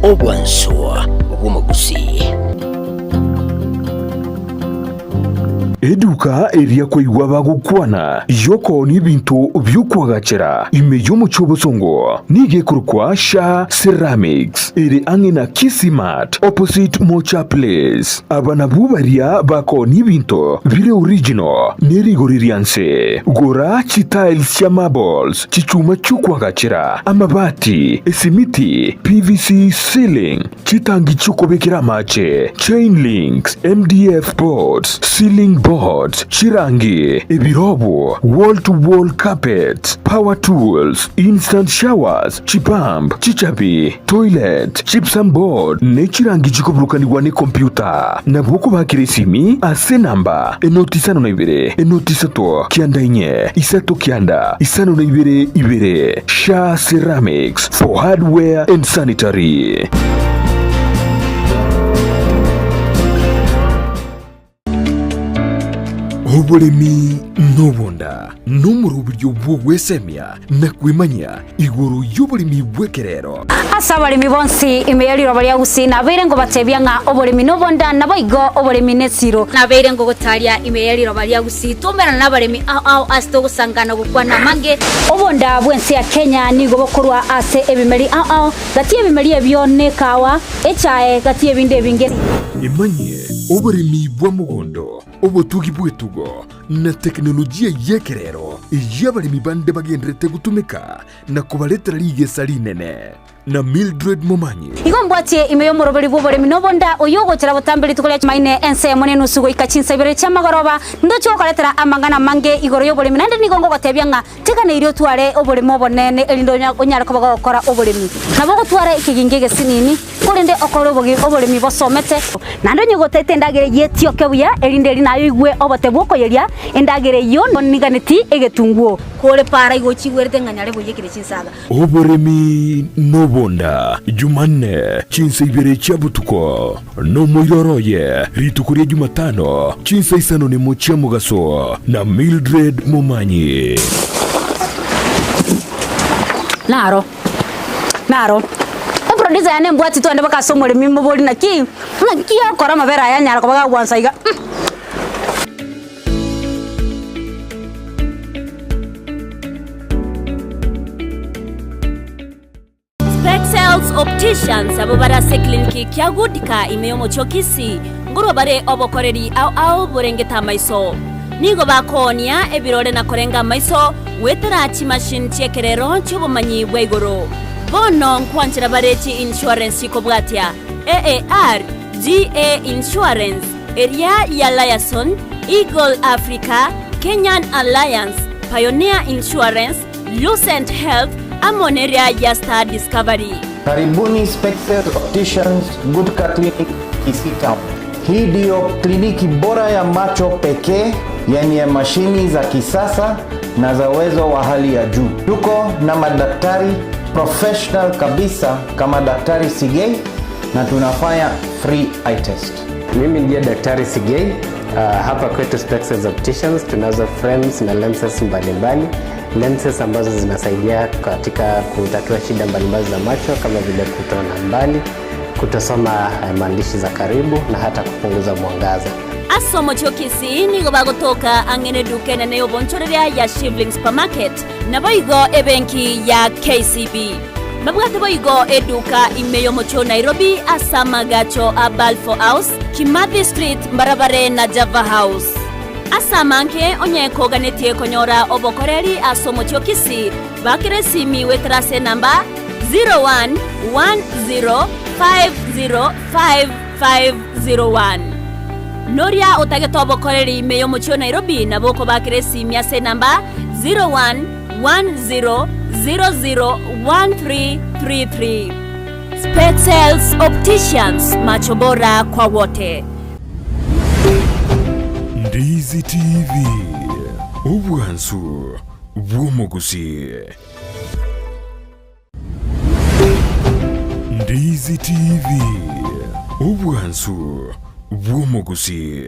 obwansu bw'omuguzi. Eduka eria kwaigwa bagukwana yoko ni bintu byukwagachera imeyo muchobosongo nige kurukwa sha ceramics eri angina Kisimat opposite Mocha Place abana bubaria bako ni bintu bile original nerigoririanse gora chitiles cha marbles chichuma chukwagachera amabati esimiti PVC ceiling chitangi chukobekera mache chain links MDF boards ceiling boards, chirangi, ebirobo, wall-to-wall carpets, power tools, instant showers, chipamp, chichapi, toilet, gypsum board, nechirangi chikobrukaniwa ne computer. Na boko bakiresimi ase namba enoti 52 enoti 3 kianda inye isato kianda isano na ibere Sha Ceramics for hardware and sanitary. Oburimi nobonda n'umurubyo bw'ogwesemya nakwimanya iguru y'oburimi bw'ekerero. Asa abalimi bonsi imeyaliro bali agusi nabeire ngo batebya nga oburimi nobonda nabo igo oburimi nesiro nabeire ngo gotalia imeyaliro bali agusi tomera n'abalimi ao asito gusangana gukwana mange obonda bwensi ya Kenya nigo bokorwa ase ebimeri ao gati ebimeri ebyone kawa echae gati ebinde binge imanye oburimi bw'amugondo obutugi bwetugo na teknolojia yekerero y'abalimi bande bagendrete gutumika na kubaletera ligesa linene na Mildred Momanyi igombwatie imeyo morobeli bw'oburimi nobonda oyogotera butambiri tukolia maine ense monene usugo ikachinsa ibere cha magoroba ndocho koletera amangana mange igoro y'oburimi nande nigongo gotebya nga tekana irio tware oburimi obonene elindo onyara ko bagokora oburimi nabo gotwara ikigingege sinini kurinde okoro oburimi bosomete nando nyogotete ndagere yetio kebuya elinde linayo igwe obote bwoko yeria endagere yo niganeti egetunguo kore para igochigwerte nganyare boyekire chinsaga oburimi nobonda Jumanne chinsa ibere cha butuko no moiroroye ritukuria Jumatano chinsa isano ni mocha mugaso na Mildred Momanyi. Naro producer yane mbwati to ande baka somole mimbo boli na ki akora mabera yanyara ko baga gwansa iga Spexels Opticians abo barase kliniki kya gudika imeyo mochokisi ngoro bare obokoreri au burengeta maiso nigo bakonia ebirore na korenga maiso wetera chi machine chekerero chubumanyi bwegoro bono nkwanchira bareti insurance ikobwatia AAR GA Insurance Area ya Liason Eagle Africa Kenyan Alliance Pioneer Insurance Lucent Health Amoneria ya Star Discovery. Karibuni Spexels Opticians Goodka Clinic Kisii Town. Hii ndio kliniki bora ya macho pekee yenye mashini za kisasa na za uwezo wa hali ya juu. Tuko na madaktari professional kabisa kama Daktari Sigei na tunafanya free eye test. Mimi ndiye Daktari Sigei. Hapa kwetu Spexels Opticians tunazo frames na lenses mbalimbali. Lenses ambazo zinasaidia katika kutatua shida mbalimbali za macho kama vile kutoona mbali, kutosoma maandishi za karibu na hata kupunguza mwangaza. Asomo chokisi nigo bagotoka angene dukene neyo bonchoreria ya Shivling Supermarket na boigo ebenki ya KCB. Mabwate boigo eduka imeyo mocho Nairobi asama gacho a Balfour House, Kimathi Street, Mbarabare na Java House. Asamanke onyeko ganetie konyora obokoreri asomo chokisi bakire simi wetrase namba 0110505501. Noria otageto obokoreri imeyo mocho Nairobi na boko bakire simi ase namba 0110001333. Spexels Opticians, macho bora kwa wote. Ndizi TV, ubwansu bw'omuguzi. Ndizi TV, ubwansu bw'omuguzi.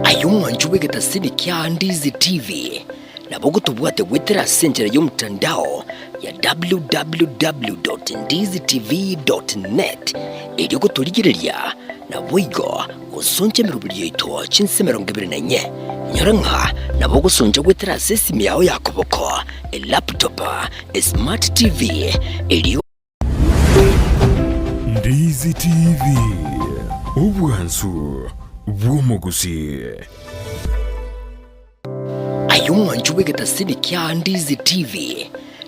Ayumwanju w'egetasini kya Ndizi TV nabo gutubwate gwetera senjera y'omutandao ya www.ndizitv.net eri guturigireria na boigo gusonje mirubiri yitwa chinsemero 24 nyaranka nabo gusonje gwetera sesimi yawe yakoboko laptop smart TV eri Ndizi TV, ubwansu bw'omuguzi. Ayumwanju w'egetasini kya Ndizi TV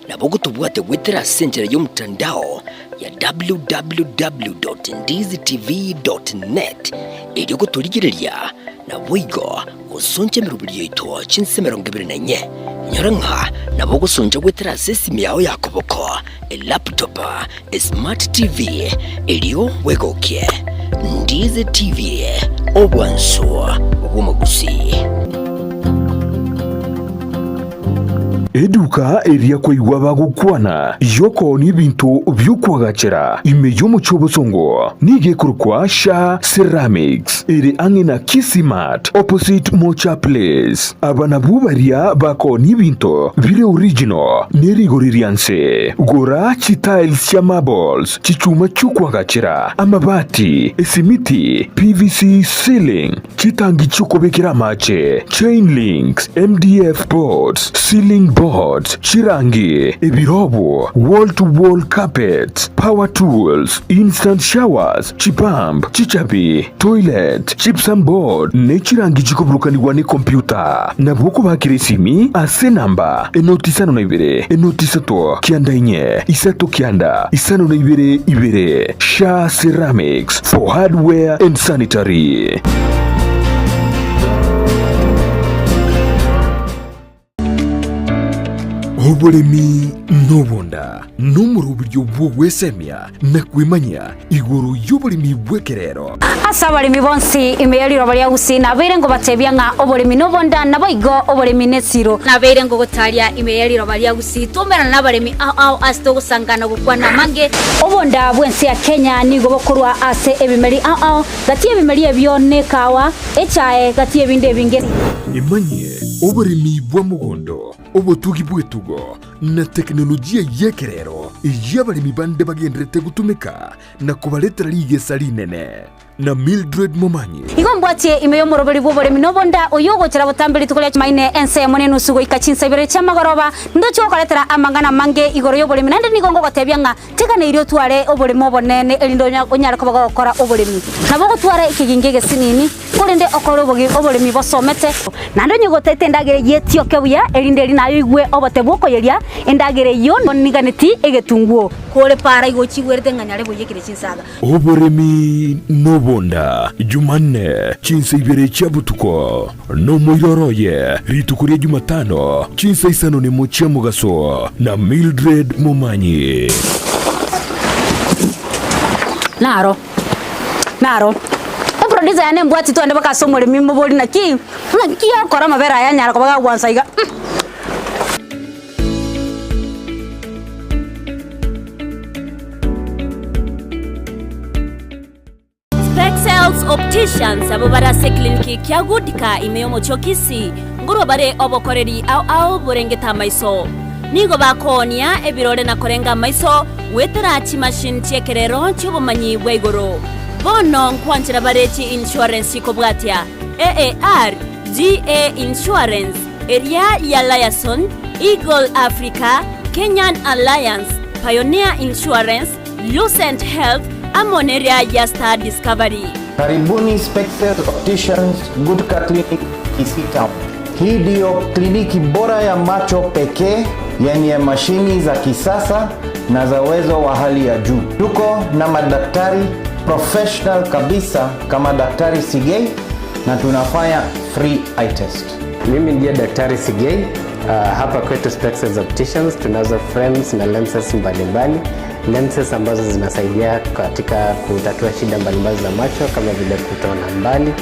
nabo gutubwate gwetera senjera y'omutandao ya www.ndizitv.net eri guturigireria na boigo gusonje mirubiri yitwa chinsemero 24 nyaranka nabo gusonje gwetera sesimi yawe yakoboko laptop smart TV eri wegokie Ndizi TV obwansu bw'omuguzi. Eduka eria koigwa bagukwana yoko ni bintu byukwagachera imeyo mu chobosongo nige kurukwa sha ceramics eri angina Kisimat opposite Mocha Place abana bubaria bako ni bintu bile original neri goririanse gora chitiles ya marbles chichuma chukwagachera amabati esimiti PVC ceiling chitangi chukobekera mache chain links MDF boards ceiling boards chirangi ebirobo wall-to-wall carpets power tools instant showers chipamp chichapi toilet gypsum board nechirangi chikoburukanirwa ne computer nabwo bakirisimi ase namba enotisano na ibere enotisato kianda inye isato kianda isano na ibere Sha Ceramics for hardware and sanitary. Oburimi nobonda n'umurubiryo bw'ogwesemya nakwimanya iguru y'oburimi bw'ekerero asa abalimi bonsi imeyaliro balia gusi nabeire ngo batebya nga oburimi nobonda naboigo oburimi netsiro nabeire ngo gotalia imeyaliro balia gusi tumera n'abalimi ao asto gusangana gukwana mange obonda bwensi ya Kenya nigo bokurwa ase ebimeri ao gati ebimeri ebyone kawa echae gati ebinde binge imanye oburimi bw'omugondo obutugi bwetugo na teknolojia yekerero y'abalimi bande bagendrete gutumika na kubaletera ligesa linene na Mildred Momanyi igombwatie imeyo moroberi bw'oburimi nobonda oyogo kira butambiri tukolia maine ense mone nusugo ikachinsa ibere cha magoroba ndocho okaletera amangana mange igoro y'oburimi nande nigongo gotebya nga teka ne irio tware oburimi obonene elindo onyara ko bagokora oburimi nabo gotwara ikiginge gesinini kurinde okoro oburimi bosomete nando nyogotete ndagere yetio kebuya elinde linayo igwe obote bwoko yeria endagere yo niganeti egetunguo kore para igochigwerte nganyare boyekire chinsaga oburimi nobonda Jumanne chinsa ibere cha butuko no moiroroye ritukuria Jumatano chinsa isano ni mocha mugaso na Mildred Momanyi naro producer yane mbwati twende baka somole mimbo boli na ki akora mabera yanyara ko baga gwansa iga Spexels Opticians abo barase kliniki kya gudika imeyo mochokisi nguro bare obokoreri ao burengeta maiso nigo bakonia ebirore na korenga maiso wetera chi machine chekerero chubumanyi bweigoro bono nkwanchira bareti insurance ikobwatia AAR GA Insurance area ya Liason Eagle Africa Kenyan Alliance Pioneer Insurance Lucent Health Amoneria ya Star Discovery. Karibuni Spexels Opticians Good Clinic Kisii Town. Hii ndio kliniki bora ya macho pekee yenye mashini za kisasa na za uwezo wa hali ya juu. Tuko na madaktari professional kabisa kama Daktari Sigei na tunafanya free eye test. Mimi ndiye Daktari Sigei. Hapa kwetu Specs Opticians tunazo frames na lenses mbalimbali. Lenses ambazo zinasaidia katika kutatua shida mbalimbali za macho kama vile kutoona mbali,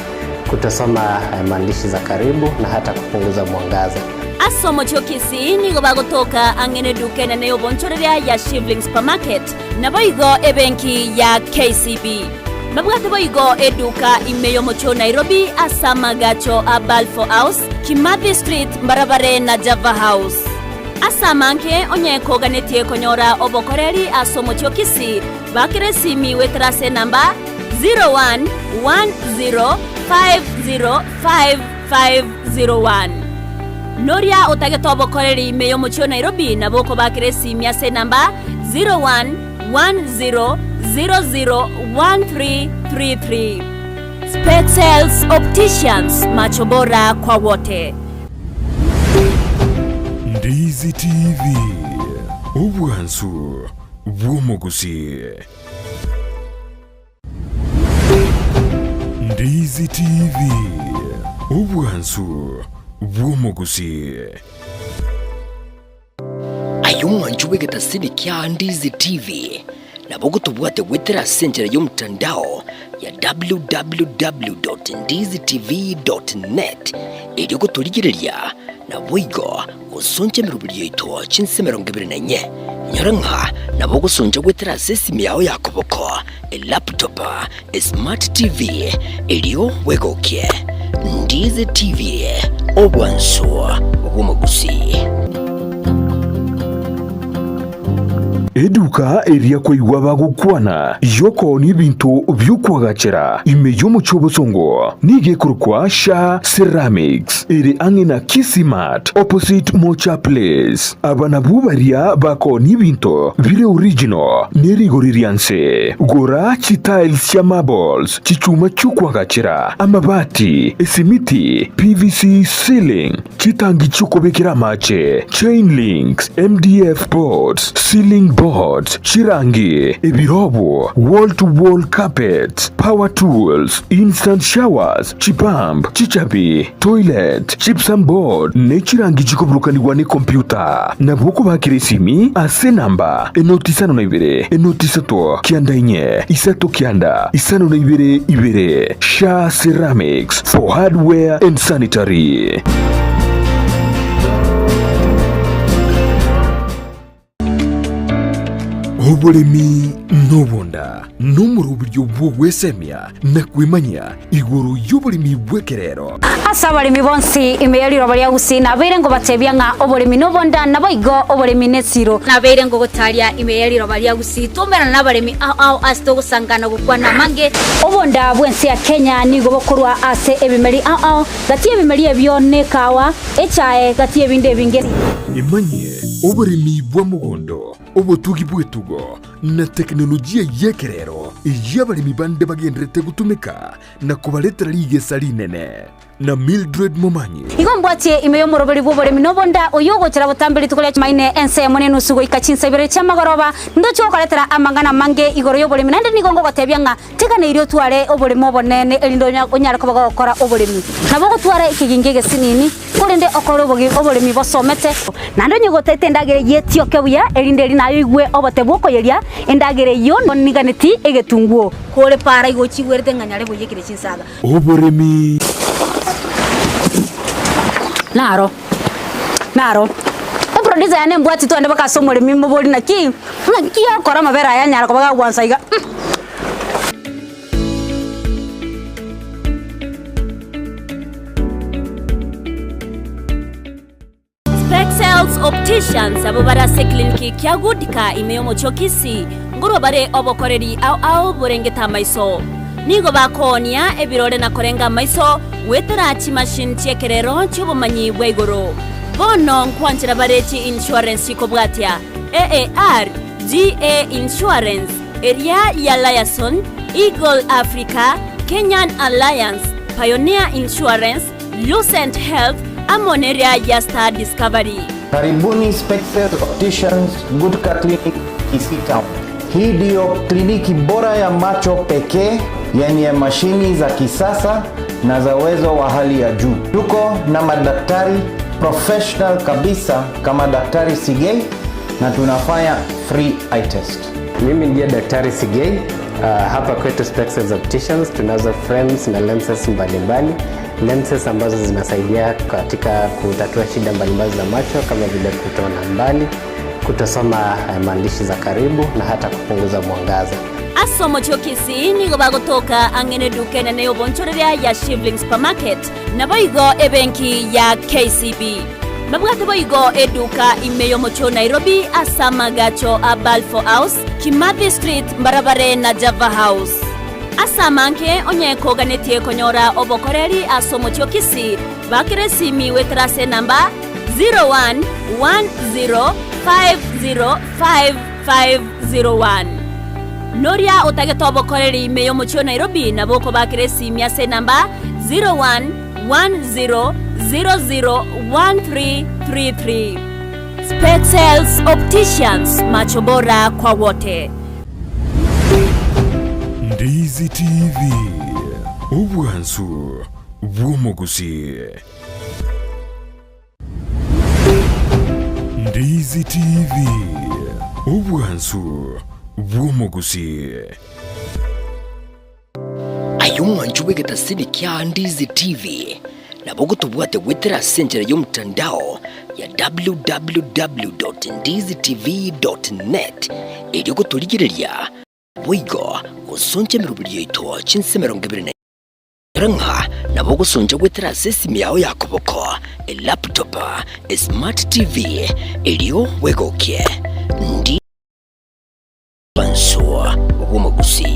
kutosoma maandishi za karibu na hata kupunguza mwangaza. Asomo chokisi nigo bagotoka angene dukene ne obonchoreria ya Shivling Supermarket na boigo ebenki ya KCB. Mabwate boigo eduka imeyo mocho Nairobi asama gacho a Balfour House, Kimathi Street, Mbarabare na Java House. Asamanke onye koganetie konyora obokoreri asomo chokisi bakire simi wetrase namba 0110505501. Noria otageto obokoreri imeyo mocho Nairobi na boko bakire simi ase namba 0110001333. Specs Opticians, macho bora kwa wote. Ndizi TV obwansu bwomogusi. Ndizi TV obwansu bwomogusi. Ayumwanju wegeta sini kia Ndizi TV na bogo tubuate wetera senjera yomtandao ya www.ndizitv.net ili kutuligirelia na boigo usonje mirubili ito chinse merongibiri na nye nyoranga na bogo sonja wetera sesi miao ya kuboko laptop smart TV ilio wegokie Ndizi TV obwanso wumagusi. Eduka eria kwa iwaba gukwana yoko ni bintu byukwagachera imeyo muchobosongo nige kurukwa sha ceramics eri angina Kisimat opposite Mocha Place. Abana bubaria bako ni bintu bire original neri goririanse gora tiles ya marbles chichuma chukwagachera amabati esimiti PVC ceiling chitangi chukobekera mache chain links MDF boards ceiling boards, chirangi, ebirobo, wall-to-wall carpets, power tools, instant showers, chipamp, chichabi, toilet, gypsum board, nechirangi chikobulukaniwa ne computer. Na boko bakiresimi ase namba enoti 52 enoti 3 kianda inye isato kianda isano na ibere Sha Ceramics for hardware and sanitary. Oburimi nobonda nomurubiryo bwogwesemya nakwimanya iguru y'oburimi bwekerero. Asa abalimi bonsi imeyaliro bali agusina beire ngo batebya nga oburimi nobonda naboigo oburimi nesiro na beire ngo gotalia imeyaliro bali agusitomera nabalimi au asto gusangana gukwana mange obonda bwensi ya Kenya nigo bokorwa ase ebimeri au gati ebimeri ebyone kawa echae gati ebinde binge imanye oburimi bwa mugondo obutugi bwetugo na teknolojia yekerero y'abalimi bande bagendrete gutumika na kubaletera ligesa linene na Mildred Momanyi igombwatie imeyo moroberi bw'oburimi nobonda oyogochera butambiri tukolia maine ense monene usugo ikachinsa ibere chamagoroba ndocho koletera amangana mange igoro y'oburimi nande nigongo gotebya nga tekana irio tware oburimi obonene elindo onyara ko bagokora oburimi nabo gotwara ikigingege sinini kurinde okoro oburimi bosomete nande nyogotete ndagere yetio kebuya elinde linayo igwe obote bwoko yeria endagere yo niganeti egetunguo kore para igochigwerte nganyare boyekire chinsaga oburimi Naro. Producer yane mbwati tu ande baka somole mimo boli na ki akora mabera ya nyara ko baga gwansaiga. Specs Opticians abo barase kliniki kyagudika imeyo mochokisi ngoro bare obokoreri au burengeta maiso nigo bakonia ebirore na korenga maiso wetera chi machine chekerero chubumanyi bweigoro bono nkwanchira barechi insurance kobwatia AAR GA Insurance area ya Liason Eagle Africa Kenyan Alliance Pioneer Insurance Lucent Health Amoneria ya Star Discovery. Karibuni Specs Opticians Good Clinic Kisii Town. Hii ndio kliniki bora ya macho pekee yenye mashini za kisasa na za uwezo wa hali ya juu. Tuko na madaktari professional kabisa kama Daktari Sigei na tunafanya free eye test. Mimi ndiye Daktari Sigei. Hapa kwetu Specs Opticians tunazo frames na lenses mbalimbali. Lenses ambazo zinasaidia katika kutatua shida mbalimbali za macho kama vile kutoona mbali, kutosoma maandishi za karibu na hata kupunguza mwangaza. Asomo chokisi nigo bagotoka angene dukene ne obonchoreria ya Shivling Supermarket na boigo ebenki ya KCB. Mabwate boigo eduka imeyo mocho Nairobi asama gacho a Balfour House, Kimathi Street, Barabare na Java House. Asamanke onyeko ganetie konyora obokoreri asomo chokisi bakire simi wetrase namba 0110505501. Noria otageto obokoreri imeyo mocho Nairobi na boko bakire simi ase namba 0110001333. Specs Opticians, macho bora kwa wote. Ndizi TV ubwansu bw'omugusi. Ndizi TV ubwansu bw'omugusi. Ayumwanju wegetasini kya Ndizi TV nabo gutubwate gwetera senjera y'omutandao ya www.ndizitv.net eri guturigireria boigo gusonja mirubiri yitwa chinse 20 ranka nabo gusonja gwetera sesimi yawe yakoboko laptop smart TV eriyo wegokie ndi banswa obumagusi.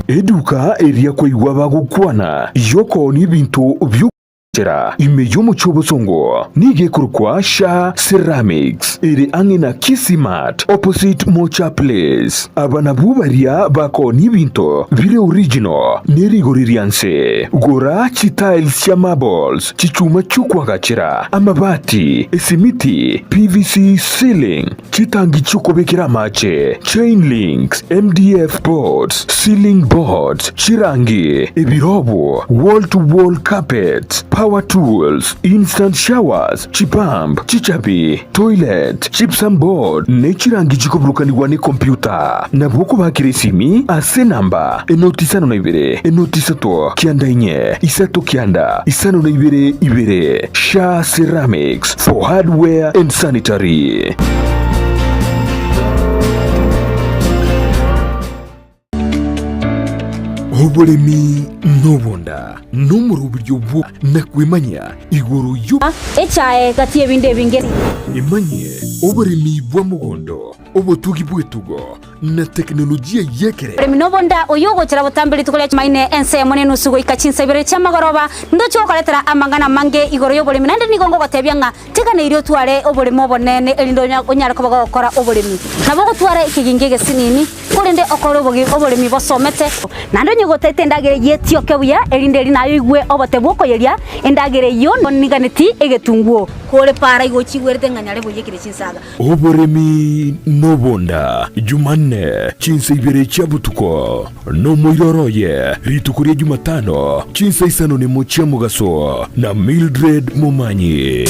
Eduka eria koigwa bagukwana yoko ni bintu byukera imeyo muchobo songo nige kurukwa sha ceramics eri angina Kisimat opposite Mocha Place. Abana bubaria bako ni bintu vile original neri goririanse gora chitiles ya marbles chichuma chukwa gachira amabati esimiti PVC ceiling chitangi chukobekera mache chain links MDF boards ceiling boards chirangi ebirobo wall to wall carpets power tools instant showers chipamp chichabi toilet gypsum board nechirangi chikoburukanirwa ne computer na bwoko bakiresimi ase namba enotisano na ibere enotisato kianda inye isato kianda isano na ibere Sha Ceramics for hardware and sanitary. Oboremi nobonda nomuru buryo bwo nakwemanya igoro yo echae gatie binde binge imanye oboremi bwa mugondo obotugi bwetugo na teknolojia yekere oboremi nobonda oyogo chira butambiri tukole maine ense mone nusugo ikachinsa ibere chamagoroba ndo chokoletera amangana mange igoro yoboremi nande nigongo gotebyanga tekane irio tware oboremi obonene elindo onyara ko bagokora oboremi nabo gotwara ikigingege sinini kurinde okoro oboremi bosomete nando nyogotete ndagere yetio kebuya elinde linayo igwe obote bwoko yeria endagere yo niganeti egetunguo kore para igochigwerte nganyare boyekire chinsaga oboremi nobonda Jumanne chinsa ibere chabutuko no moiroroye ritukurie Jumatano chinsa isano ni mochia mugaso na Mildred Momanyi.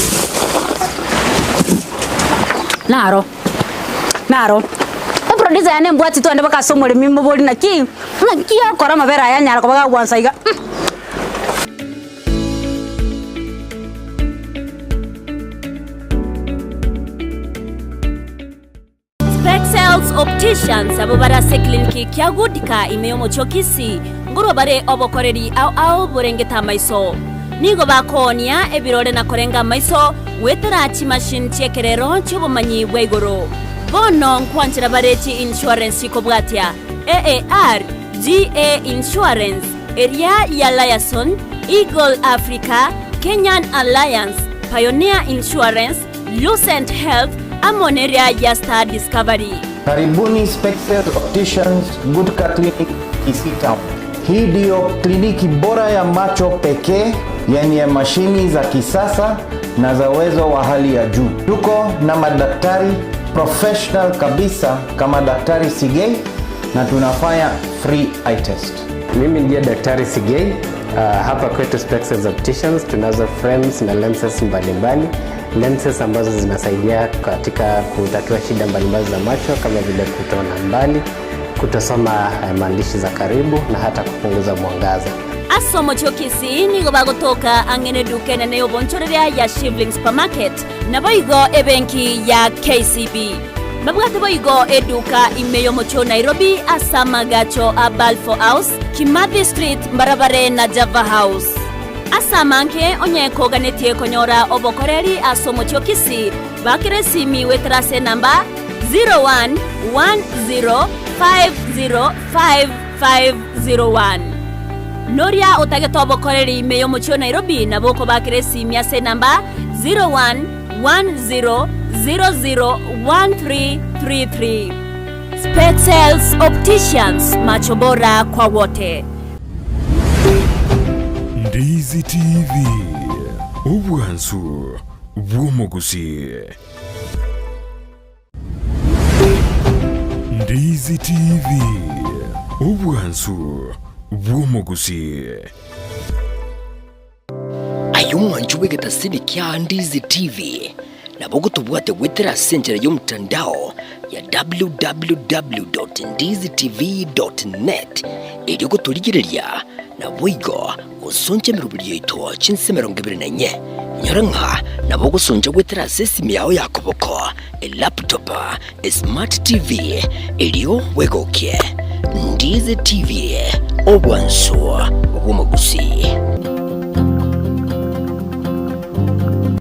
Naro producer yane mbwati tu ande baka somole mimbo boli na ki akora mabera ya nyara ko baka gwansa iga Specs Opticians abo barase kliniki kya gudika imeyo mochokisi ngoro bare obokoreri au burengeta maiso nigo bakonia ebirore na korenga maiso wetera chi machine chekerero chubumanyi bwegoro bono nkwanchira bareti insurance ikobwatia AAR GA Insurance area ya Liason Eagle Africa Kenyan Alliance Pioneer Insurance Lucent Health Amoneria ya Star Discovery. Karibuni Specs Opticians Good Clinic Kisii Town. Hii ndio kliniki bora ya macho pekee yenye mashini za kisasa na za uwezo wa hali ya juu. Tuko na madaktari professional kabisa kama Daktari Sigei na tunafanya free eye test. Mimi ndiye Daktari Sigei. Hapa kwetu Specs Opticians tunazo frames na lenses mbalimbali. Lenses ambazo zinasaidia katika kutatua shida mbalimbali za macho kama vile kutoona mbali, kutosoma maandishi za karibu na hata kupunguza mwangaza. Asomo chokisi nigo bagotoka angene dukene ne obonchoreria ya Shivling Supermarket na boigo ebenki ya KCB. Mabwate boigo eduka imeyo mocho Nairobi asama gacho a Balfour House, Kimathi Street, Mbarabare na Java House. Asamanke onyeko ganetie konyora obokoreri asomo chokisi bakire simi wetrase namba 0110505501. Noria otageto obokoreri imeyo mocho Nairobi na boko bakire simi ase namba 0110001333. Specs Opticians, macho bora kwa wote. Ndizi TV ubwansu bw'omugusi. Ndizi TV ubwansu bw'omugusi. Ayumwanju wegetasini kya Ndizi TV na bogo tubwate wetera senjera y'omutandao ya www.ndizitv.net ili kutuligirelia na boigo usonje mirubiri yitwa chinse 24 nyaranka na bogo sonja wetera sesimi yao yakoboko laptop smart TV iliyo wegokie Ndizi TV obwanso bw'omugusi.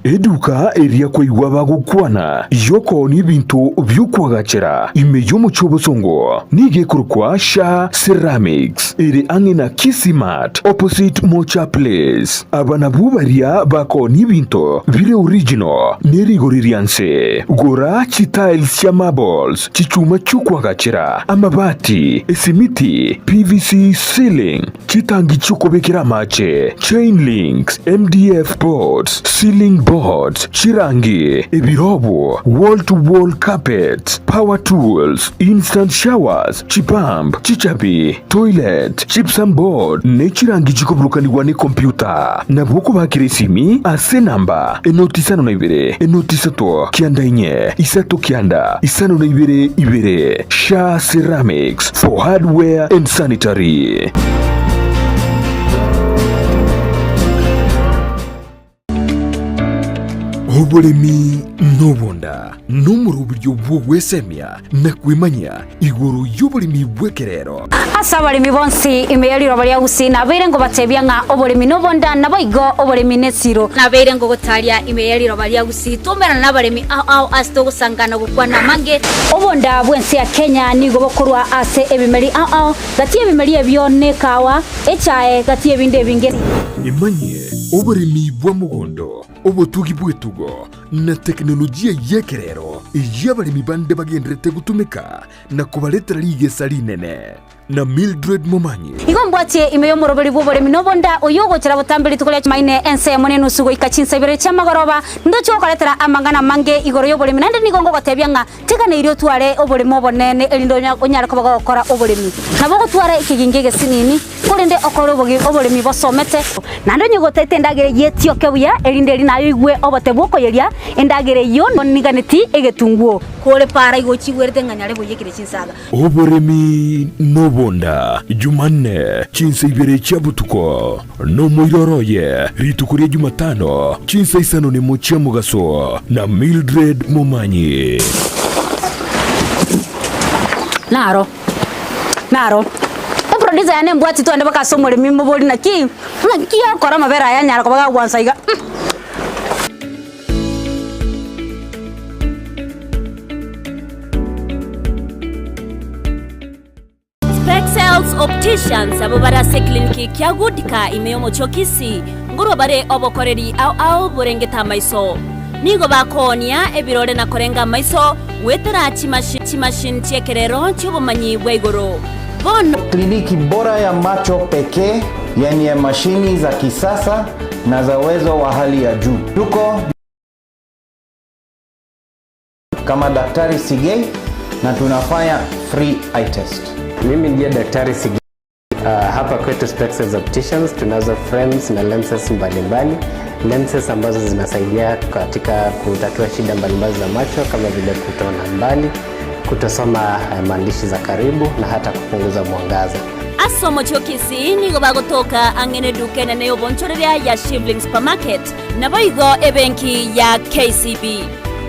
Eduka eria kwa iwaba gukwana yoko ni bintu byukwagachera imeyo mucho bosongo nige kurukwa sha ceramics iri angina Kisimat opposite Mocha Place. Abana bubaria bako ni bintu bile original neri goririanse gora tiles ya marbles chichuma chukwagachera amabati esimiti PVC ceiling chitangi chukobekera mache chain links MDF boards ceiling boards, chirangi, ebirobo, wall-to-wall carpets, power tools, instant showers, chipamp, chichabi, toilet, gypsum board, ne chirangi chikobulukaniwa ne computer. Na boko bakire simi ase namba enoti 52 enoti 3 kianda 4 isato kianda isano na 2 Sha Ceramics for hardware and sanitary. Oburemi nobonda n'umurubiryo bw'ogwesemya nakwimanya iguru y'oburemi bw'ekerero. Asa abarimi bonsi imeyaliro bali agusi nabeire ngo batebya nga oburemi nobonda naboigo oburemi nesiro nabeire ngo gotalia imeyaliro bali agusi tumera n'abaremi ao asto gusangana gukwana mange obonda bwensi ya Kenya nigo bokorwa ase ebimeri ao gati ebimeri ebyo nekawa echae gati ebinde binge imanye oburemi bw'omugondo obutugi bwetugo na teknolojia yekerero y'abalimi bande bagendrete gutumika na kubaletera ligesa linene na Mildred Momanyi igombwatie imeyo muroberi bw'oburemi nobonda oyogochera butambiri tukolia maine ense monene usugo ikachinsa ibere chamagoroba ndocho koletera amangana mange igoro y'oburemi nande nigongo batebya nga tegana irio tware oburemi obonene elindo onyara kubaga gukora oburemi nabo gutwara ikigingege sinini kurinde okoro oburemi bosomete nando nyogotete ndagere yetio kebuya elinde nayo igwe obote bwoko yeria endagere yo niganeti egetunguo kore para igochigwerte nganyare boyekire chinsaga oburemi nobonda Jumanne chinsa ibere chabutuko no moiroroye ritukuria Jumatano chinsa isano ni mochia mugaso na Mildred Momanyi. Naro producer yane mbwati tu ande baka somole mimbo boli na ki akora mabera ya nyara ko baga wansaiga Specs Opticians abo barase kliniki kyagudika imeyo mochokisi ngoro bare obokoreri ao burengeta maiso nigo bakonia ebirore na korenga maiso wetera chimashin chekerero chubumanyi bweigoro. Kliniki bora ya macho pekee yenye mashini za kisasa na za uwezo wa hali ya juu. Tuko kama Daktari Sigei na tunafanya free eye test. Mimi ndiye Daktari Sigei Hapa kwetu Specs Opticians tunazo frames na lenses mbalimbali. Lenses ambazo zinasaidia katika kutatua shida mbalimbali za macho kama vile kutoona mbali, kutosoma maandishi za karibu na hata kupunguza mwangaza. Asomo chokisi nigo bagotoka angene dukene ne obonchoreria ya Shivling Supermarket na boigo ebenki ya KCB.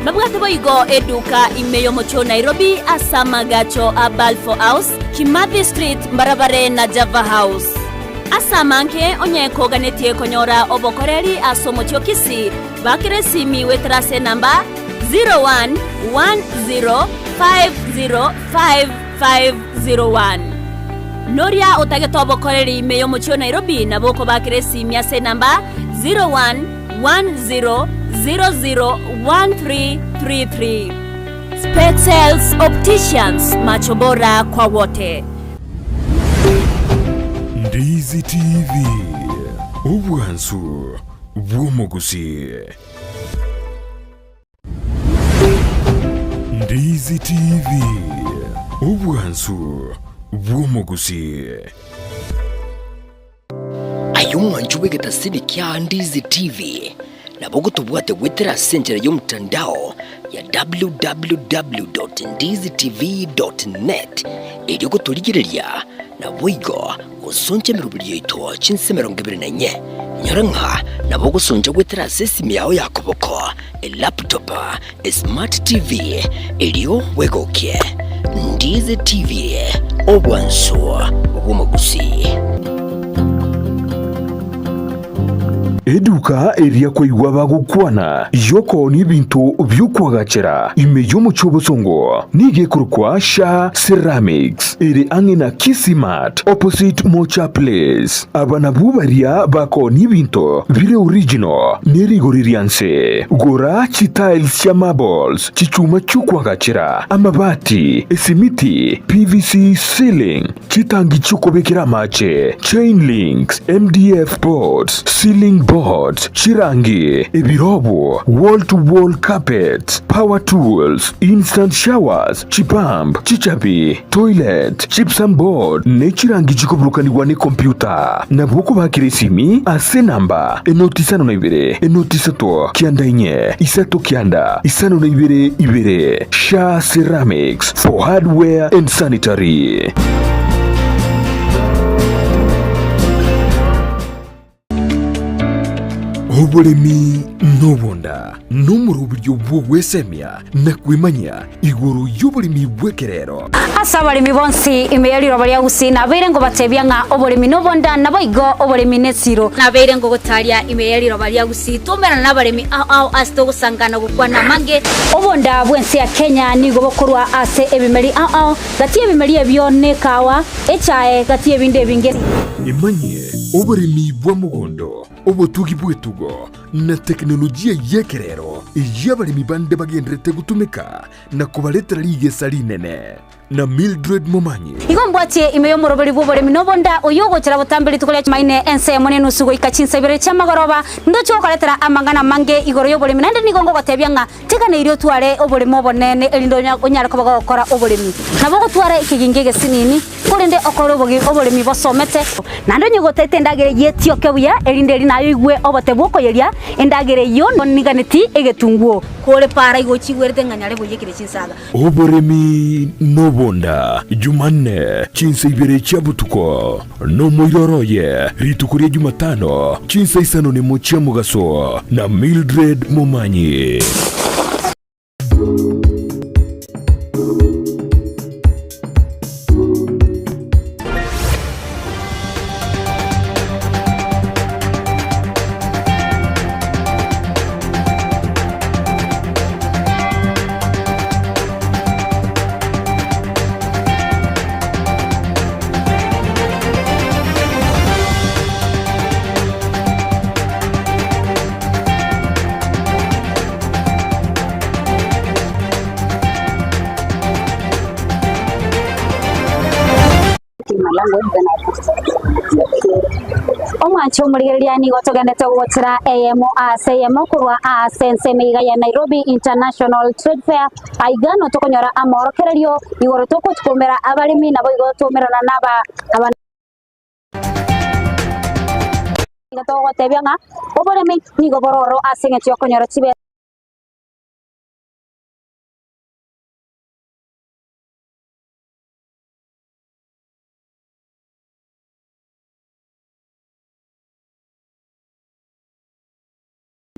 Mabwate boigo eduka imeyo mocho Nairobi asama gacho a Balfour House, Kimathi Street, Mbarabare na Java House. Asamanke onyeko ganetie konyora obokoreri asomo chokisi bakire simi wetrase namba 0110505501. Noria otagetobo koreri meyo mocho Nairobi na boko bakire simi ase namba 0110001333. Specs Opticians, macho bora kwa wote. Ndizi TV ubwansu bw'omuguzi. Ndizi TV ubwansu bw'omuguzi. Ayumwanju wegetasini kya Ndizi TV na bogo tubwate wetera senjera y'omutandao ya www.ndizitv.net ili kutuligirelia na boigo usonje mirubiri yitwa chinse 24 nyaranka na bogo sonje wetera sesimi yao yakoboko laptop smart TV iliyo wegokie. Ndizi TV obwanso bw'omuguzi. Eduka eria kwa igwa bagukwana yoko ni bintu byukwagachera imeyo mucho busongo nige kurukwa Sha Ceramics eri angina Kisimat opposite Mocha Place. Abana bubaria bako ni bintu bire original neri goririanse gora tiles ya marbles chichuma chukwagachera amabati esimiti PVC ceiling chitangi chukobekera mache chain links MDF boards ceiling boards, chirangi, ebirobo, wall-to-wall carpets, power tools, instant showers, chipamp, chichabi, toilet, gypsum board, nechirangi chikobrukanirwa ni computer. Na bwoko bakire simi ase namba enoti 52 enoti 3 kianda 4 isato kianda isano na 2 Sha Ceramics for hardware and sanitary. Oburimi nobonda n'umurubiryo bw'ogwesemya na kwimanya iguru y'oburimi bw'ekerero. Asa abarimi bonsi imeyaliro bali agusina beire ngo batebya nga oburimi nobonda naboigo oburimi nesiro na beire ngo gotaria imeyaliro bali agusitomera n'abarimi ao asto gusangana gukwana mange obonda bwensi ya Kenya nigo bokorwa ase ebimeri ao gati ebimeri ebyo nekawa echae gati ebinde binge imanye oburimi bw'omugondo obutugi bwetugo na teknolojia yekerero y'abalimi bande bagendrete gutumika na kubaletera ligesa linene na Mildred Momanyi igombwatie imeyo muroberi bw'oburimi nobonda oyogochera butambiri tukolia maine ense monene usugo ikachinsa ibere chamagoroba ndocho kaletera amangana mange igoro y'oburimi nande nigongo batebya nga teka ne irio tware oburimi obonene elindo onyara kubaga gukora oburimi nabo gutwara ikiginge gesinini kurinde okoro oburimi bosomete nando nyogotete ndagere yetio kebuya elinde nayo igwe obote bwoko yeria endagere yo niganeti egetunguo kore para igochigwerete nganyare buyekire chinsaga oburimi nobonda Jumanne chinsa ibere chabutuko no moiroroye ritukuria Jumatano chinsa isano ni mochia mugaso na Mildred Momanyi. Omwancho murigeria ni gotogendete gotira AMO kurwa sense meiga ya Nairobi International Trade Fair aigano tokonyora amorokererio igoro toko tukomera abalimi nabo igotomera na naba Gato tebianga obore mi ni gobororo asinga tioko nyoro chibe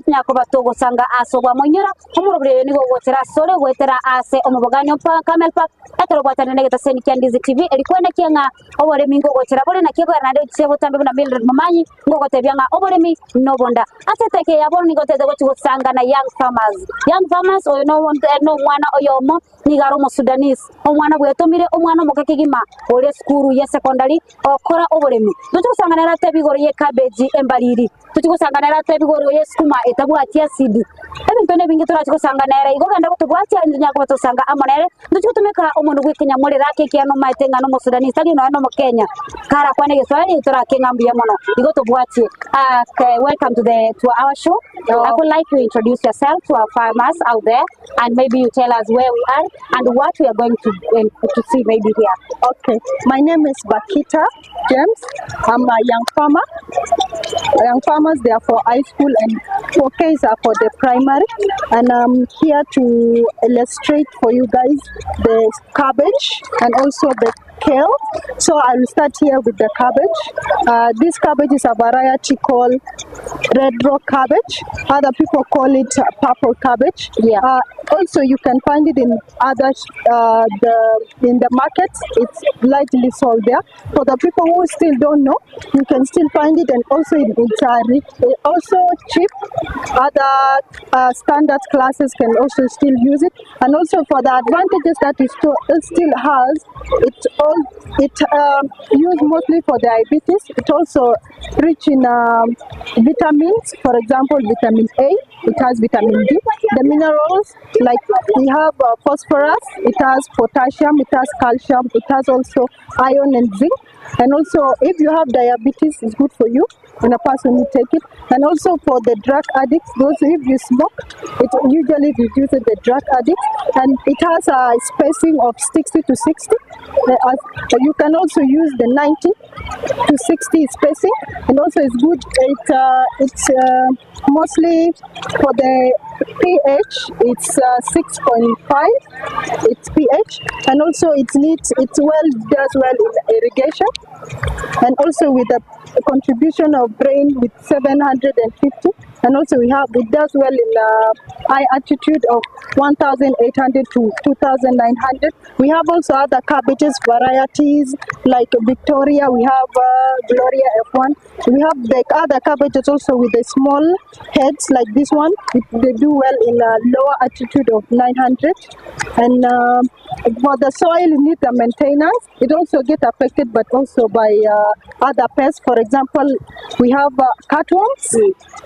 nyako batogo sanga aso gwa monyora omurugre ni gogotera sore gwetera ase omuboganyo pa kamel pa ekero bwatane negeta seni kyandizi tv elikwenda kyenga obore mingo gotera bore na kiego na ndio sebo tambe na Mildred Mamanyi ngogote byanga obore mi nobonda ateteke yabone ni goteze gochi gusanga na young farmers oyo no mwana oyomo ni garo mu Sudanese omwana bwetomire omwana mukakigima ole skuru ya secondary okora obore mi tutusanga na tabigoro ye cabbage embaliri tutusanga na tabigoro ye skuma etabwatia sidi ebintu ne bingi turachikosanga nere igogenda kutubwatia nyako batosanga amonere nduchikutumika omundu gwikenya muri rake kiano maitenga no Sudani tali no Kenya kara kwane geswali turakengambiya mono igotubwatie welcome to our show. I would like to introduce yourself to our farmers out there and maybe you tell us where we are and what we are going to see maybe here. Okay, my name is Bakita James. I'm a young farmer. Young farmers, they are for high school and 4Ks are for the primary, and I'm here to illustrate for you guys the cabbage and also the kale. So I will start here with the cabbage. This cabbage is a variety called red rock cabbage. Other people call it purple cabbage. Yeah. Also, you can find it in other in the markets. It's lightly sold there. For the people who still don't know, you can still find it, and also it's also cheap. Other standard classes can also still use it, and also for the advantages that it still has, it used mostly for diabetes. It also rich in vitamins. For example, vitamin A. It has vitamin D. The minerals, like we have phosphorus, it has potassium, it has calcium, it has also iron and zinc. And also, if you have diabetes, it's good for you when a person will take it. And also for the drug addicts, those if you smoke, it usually reduces the drug addicts. And it has a spacing of 60 to 60. You can also use the 90 to 60 spacing. And also it's good. It's mostly for the pH, it's 6.5. It's pH, and also it does well in irrigation, and also with the contribution of rain with 750, and also it does well in high altitude of 1,800 to 2,900. We have also other cabbages varieties like Victoria. We have Gloria F1. We have the other cabbages also with the small heads like this one. They do well in a lower altitude of 900. And for the soil, you need the maintenance. It also gets affected, but also by other pests. For example, we have cutworms.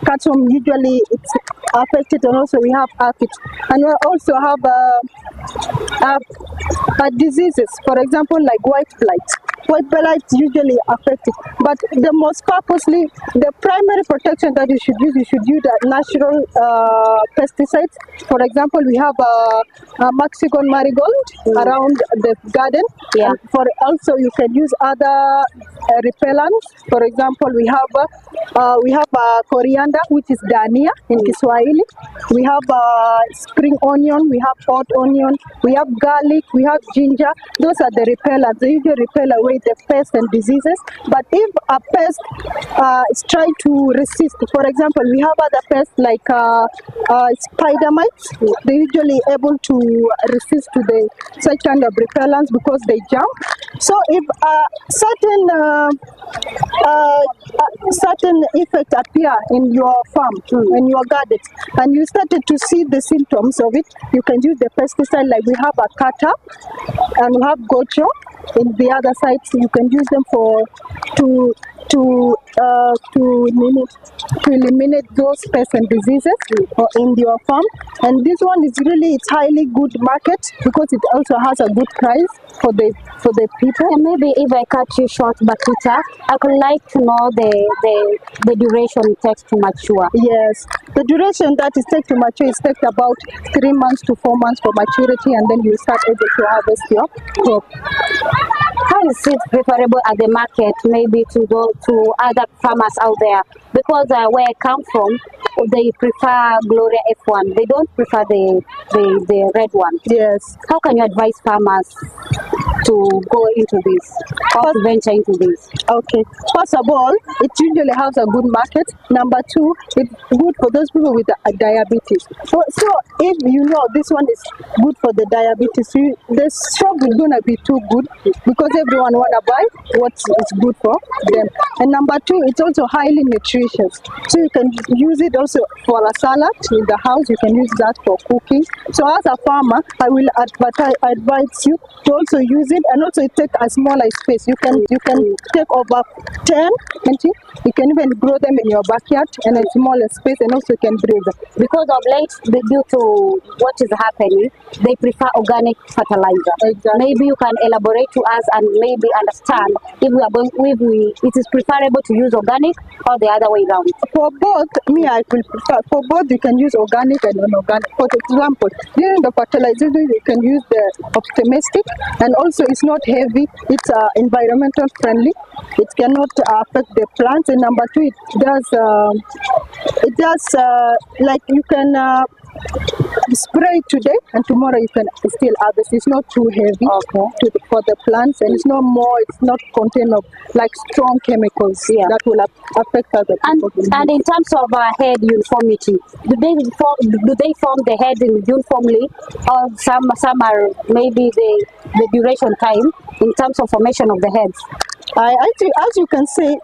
Cutworm usually it's affected, and also we have aphids. And we also have diseases. For example, like white blight. White blight usually affected, but the most purposely, the primary protection that you should use the natural pesticides. For example, we have Mexican marigold around the garden. Yeah. And for also, you can use other repellents. For example, we have coriander, which is dania in Kiswahili. We have spring onion. We have hot onion. We have garlic. We have ginger. Those are the repellents. They usually repel away the pests and diseases. But if a pest is trying to resist, for example, we have other pests like spider mites. They're usually able to resist to such kind of repellents because they jump. So if certain effect appear in your farm, in your garden, and you started to see the symptoms of it, you can use the pesticide. Like we have a kata and we have gocho in the other side, so you can use them to eliminate those pests and diseases in your farm. And this one is it's highly good market because it also has a good price for the people. And maybe if I cut you short, Bakita, I would like to know the duration it takes to mature. Yes, the duration that it takes to mature is takes about 3 months to 4 months for maturity, and then you start able to harvest your crop. How is it preferable at the market, maybe to go to other farmers out there? Because where I come from, they prefer Gloria F1. They don't prefer the red one. Yes. How can you advise farmers to go into this, or to venture into this? Okay. First of all, it usually has a good market. Number two, it's good for those people with diabetes. So if you know this one is good for the diabetes, the shop is gonna be too good because everyone wanna buy what is good for them. And number two, it's also highly nutritious. So you can use it also for a salad in the house. You can use that for cooking. So as a farmer, I will advise you to also use it, and also it take a smaller space. You can take over 10, 20. You can even grow them in your backyard in a smaller space, and also you can breed them. Because of late, due to what is happening, they prefer organic fertilizer. Exactly. Maybe you can elaborate to us and maybe understand if it is preferable to use organic or the other way around. For both, I will prefer. For both, you can use organic and non-organic. For example, during the fertilization, you can use the optimistic, and also it's not heavy. It's environmental friendly. It cannot affect the plants. And number two, it does like you can spray it today, and tomorrow you can still harvest. It's not too heavy for the plants, and it's not contain of like strong chemicals that will affect other people. And in terms of head uniformity, do they form the head uniformly, or some are maybe the duration time in terms of formation of the heads? As you can see,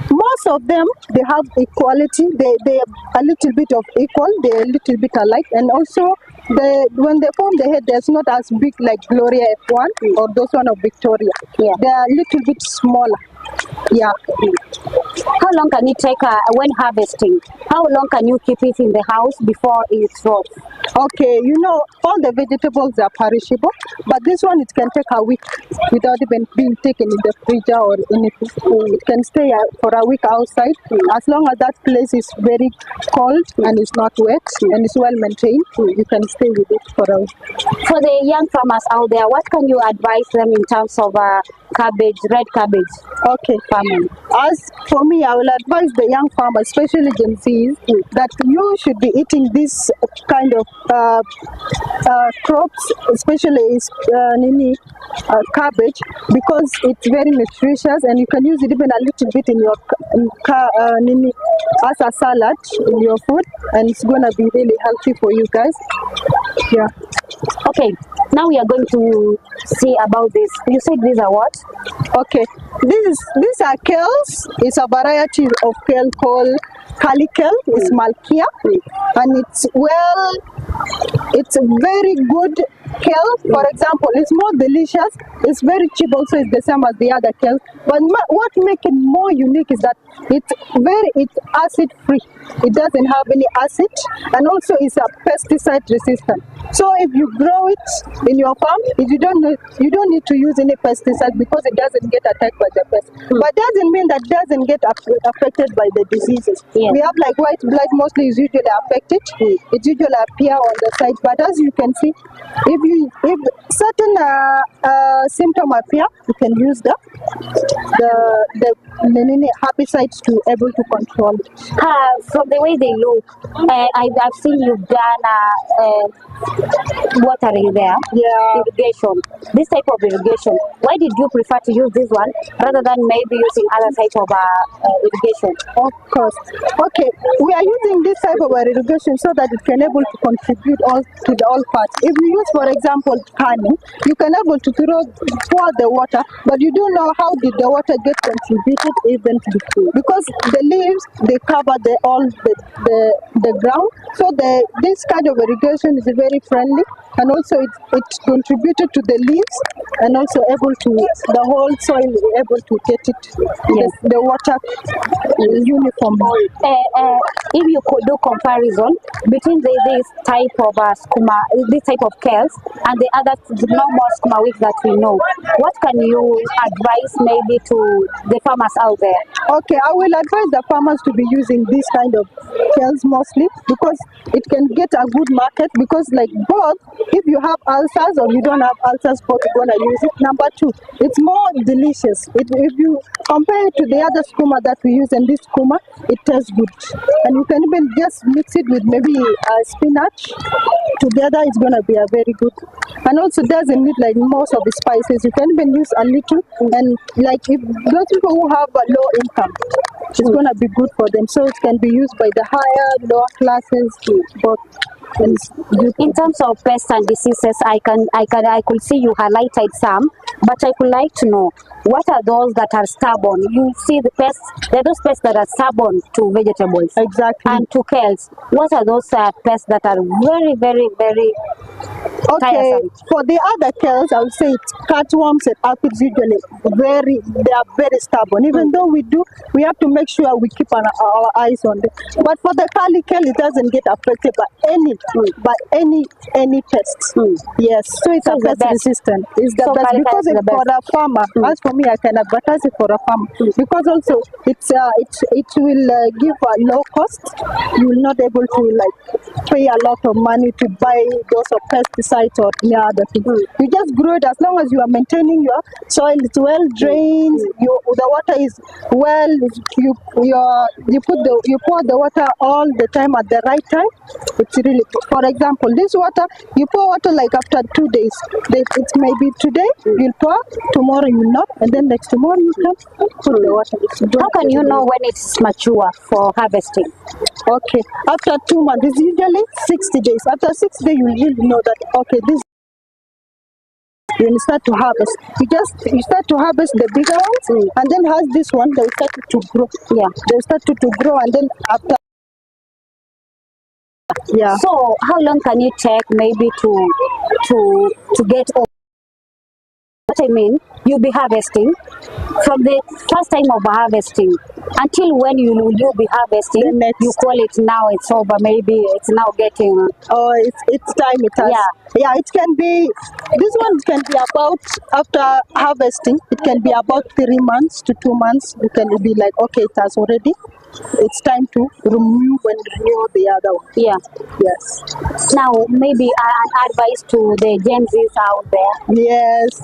most of them, they have equality. They are a little bit of equal. They're a little bit alike, and also when they form the head, they're not as big like Gloria F1 or those one of Victoria. Yeah. They are a little bit smaller. Yeah. How long can it take when harvesting? How long can you keep it in the house before it's rots? Okay, all the vegetables are perishable, but this one, it can take a week without even being taken in the fridge or anything. It can stay for a week outside, as long as that place is very cold and it's not wet and it's well maintained. You can stay with it for a week. For the young farmers out there, what can you advise them in terms of cabbage, red cabbage? Okay, farming. As for me, I will advise the young farmers, especially Gen Zs, that you should be eating this kind of crops, especially cabbage, because it's very nutritious, and you can use it even a little bit in your as a salad in your food, and it's gonna be really healthy for you guys. Yeah. Okay. Now we are going to see about this. You said these are what? Okay. These are kales. It's a variety of kale called curly kale. It's Malkia, and it's very good kale. For example, it's more delicious. It's very cheap. Also, it's the same as the other kale. But what makes it more unique is that it's acid free. It doesn't have any acid, and also it's a pesticide resistant. So if you grow it in your farm, you don't need to use any pesticide because it doesn't get attacked by the pest. But doesn't mean that it doesn't get affected by the diseases. Yeah. We have like white blight mostly is usually affected. It usually appear on the side. But as you can see, if certain symptom appear, you can use the herbicides to able to control it. From the way they look, I've seen you've done watering there, irrigation. This type of irrigation. Why did you prefer to use this one rather than maybe using other type of irrigation? Of course. Okay, we are using this type of irrigation so that it can able to contribute to the all parts. If you use, for example, canning, you can able to pour the water, but you don't know how did the water get contributed even to the food, because the leaves, they cover the ground. So this kind of irrigation is very friendly, and also it contributed to the leaves, and also able to the whole soil able to get it the water uniformly. If you could do comparison between this type of skuma, this type of kales and the other normal sukuma wiki that we know. What can you advise maybe to the farmers out there? Okay, I will advise the farmers to be using this kind of kales mostly because it can get a good market because like both, if you have ulcers or you don't have ulcers, both you're gonna use it. Number two, it's more delicious. If you compare it to the other skuma that we use and this skuma, it tastes good. And you can even just mix it with maybe spinach. Together it's gonna be a very good. And also doesn't need like most of the spices. You can even use a little and like if those people who have a low income, it's gonna be good for them. So it can be used by the higher, lower classes, both. In terms of pests and diseases, I could see you highlighted some, but I would like to know what are those that are stubborn. You see the pests, there are those pests that are stubborn to vegetables, exactly, and to kales. What are those pests that are very, very, very tiresome? For the other kales, I would say it's cutworms and aphids. Usually, they are very stubborn. Even though we have to make sure we keep our eyes on them. But for the curly kale, it doesn't get affected by any pests. Yes, so it's a pest resistant. It's the best because it's for a farmer. As for me, I can advertise it for a farmer because also it will give a low cost. You will not able to like pay a lot of money to buy those of pesticides or any other thing. You just grow it as long as you are maintaining your soil. It's well drained. The water is well. You pour the water all the time at the right time. It's really, for example, this water, you pour water like after 2 days. It may be today, you'll pour, tomorrow you'll not, and then next tomorrow you can put the water. How can you know when it's mature for harvesting? Okay, after 2 months, it's usually 60 days. After 60 days, you will know that, okay, this when you start to harvest, you start to harvest the bigger ones, and then as this one, they start to grow. Yeah, they start to grow, and then after. Yeah. So how long can it take maybe to get over? What I mean, you'll be harvesting from the first time of harvesting until when you'll be harvesting. You call it now it's over. Maybe it's now getting. Oh, it's time. It has. Yeah. It can be. This one can be about after harvesting. It can be about 3 months to 2 months. You can be like, okay, it has already. It's time to remove and renew the other one. Yeah. Yes. Now, maybe an advice to the Gen Zs out there. Yes.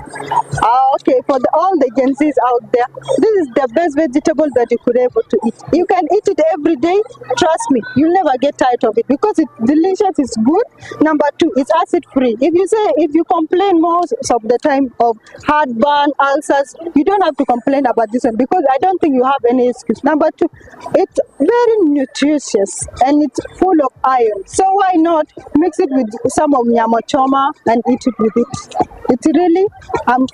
Okay, for all the Gen Zs out there, this is the best vegetable that you could able to eat. You can eat it every day. Trust me, you'll never get tired of it because it's delicious, it's good. Number two, it's acid free. If you complain most of the time of heartburn, ulcers, you don't have to complain about this one because I don't think you have any excuse. Number two, it's very nutritious and it's full of iron. So why not mix it with some of nyama choma and eat it with it? It's really, I'm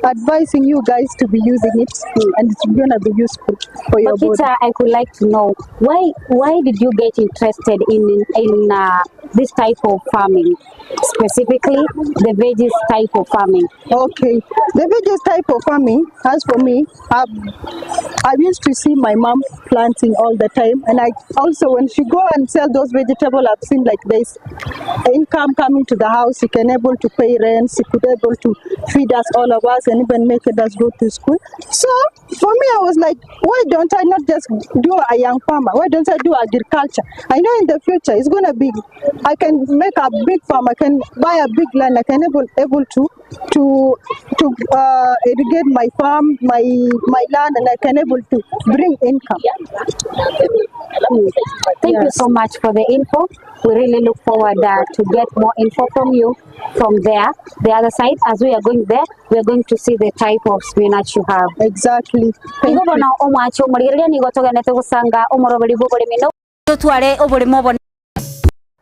advising you guys to be using it, and it's gonna be useful for your body. I would like to know why did you get interested in this type of farming, specifically the veggies type of farming? Okay, the veggies type of farming, as for me, I used to see my mom planting all the time, and I also when she go and sell those vegetables, I've seen like this income coming to the house. She can able to pay rent, she could able to feed us, all of us, and even make us go to school. So for me, I was like, why don't I not just do a young farmer? Why don't I do agriculture? I know in the future it's gonna be, I can make a big farm, I can buy a big land, I can able to irrigate my farm, my land, and I can able to bring income. Thank you so much for the info. We really look forward to get more info from you from there. The other side, as we are going there, we are going to see the type of spinach you have. Exactly.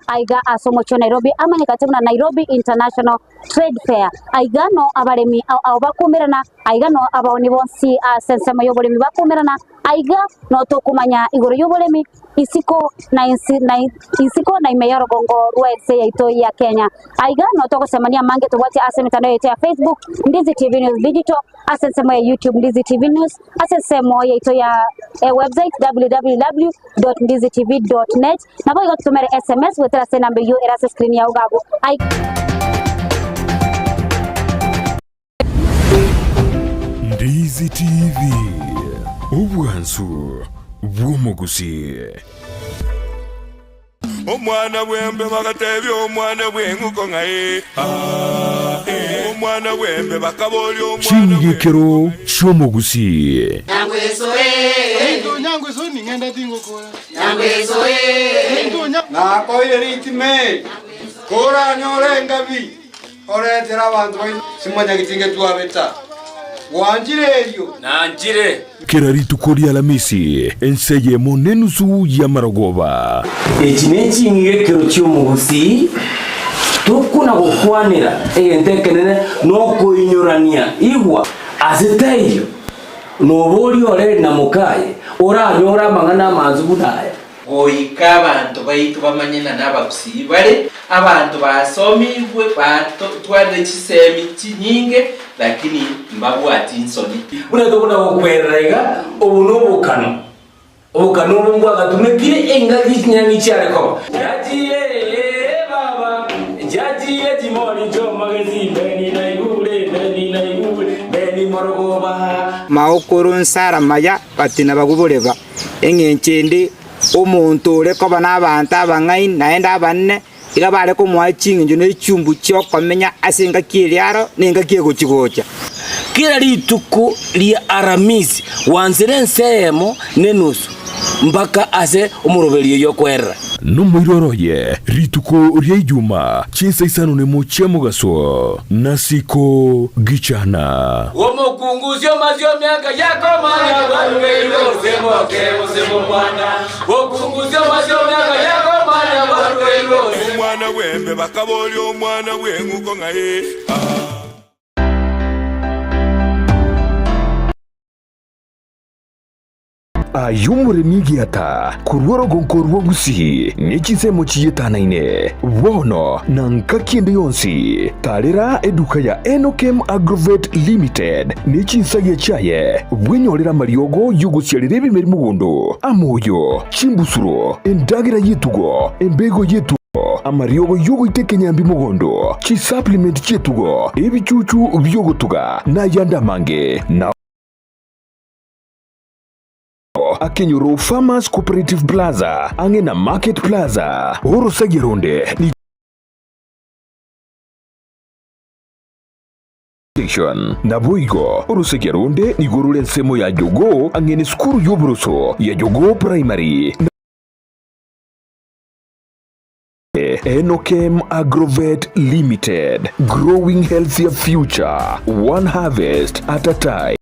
Aiga asomocho Nairobi amanika tuna Nairobi International Trade Fair aigano abaremi abakumirana aigano abawoni bonsi sensema yoboremi bakumirana aiga no tukumanya iguru y'uburemi isiko na imeyoro gongo rwese yaito ya Kenya aiga no tukusemania mange tubwate ase mitandao yetu ya Facebook Ndizi TV News Digital ase semo ya YouTube Ndizi TV News ase semo yaito ya website www.ndizitv.net na boigo tutumere SMS wetera se number yo era screen ya ugabu Ndizi TV Ubwansu bw'omugusi omwana wembe bagatebi omwana bwenguko ngaye omwana wembe bakaboli omwana Chingekero cy'omugusi Nyangweso ni ngenda tingokora Nyangweso nakoire ritime kora nyore ngabi oretera abantu simanya gitinge tuabeta wanjireyo nanjire Keraritu kori alamisi enseye monenusu ya maragoba Echinenchi ngekero cy'omugusi tukuna gukwanira entekenene no kuinyorania igwa azitayo no boli ore na mukaye oranyora mangana manzu budaya goika abantu baitu bamanyena n'abagusi bale abantu basomibwe batwade kisemi kinyinge lakini mbabwati insoni unatokuna okwerega obunobukano obukano bwo agatumekire engagi nyani cyareko yagiye baba yagiye timoni jo magazine beni na igure beni morogoba maokoro nsara maya batina bagubuleba engenkende omuntu ureko bana abantu abangai naenda abanne ila bare ko mwachinga njo n'echumbu cyo komenya asenga kiriaro nenga kiego kigocha kila lituku lia aramisi wanzire nsemo nenusu mpaka ase umurobelio yokwera Numuiroroye rituko ria ijuma chinsa isano ne moche mugaso nasiko gichana Omukunguzyo mazyo myaka yako manya barwero semo mwana Okunguzyo mazyo myaka yako manya barwero omwana wembe bakaboli omwana bwenguko ngaye ayumuremyi giata kurworo gonkorwo gusi n'ikisemo kiyetanaine bono na nkakinde yonsi tarera eduka ya Enokem Agrovet Limited n'ekinsagia kyaye bwenyorera mariogo yugusyalira ebimeri mugondo amoyo chimbusuro endagira yetugo embego yetu amariogo yogo itekenyambi mugondo chi supplement chetugo ebichuchu byogotuga na yandamange na Akenyoro Farmers Cooperative Plaza ange na Market Plaza Orosagironde ni na Boigo Orosagironde ni gorule nsemo ya Jogo ange ni skuru yobroso ya Jogo Primary Enokem Agrovet Limited, growing healthier future, one harvest at a time.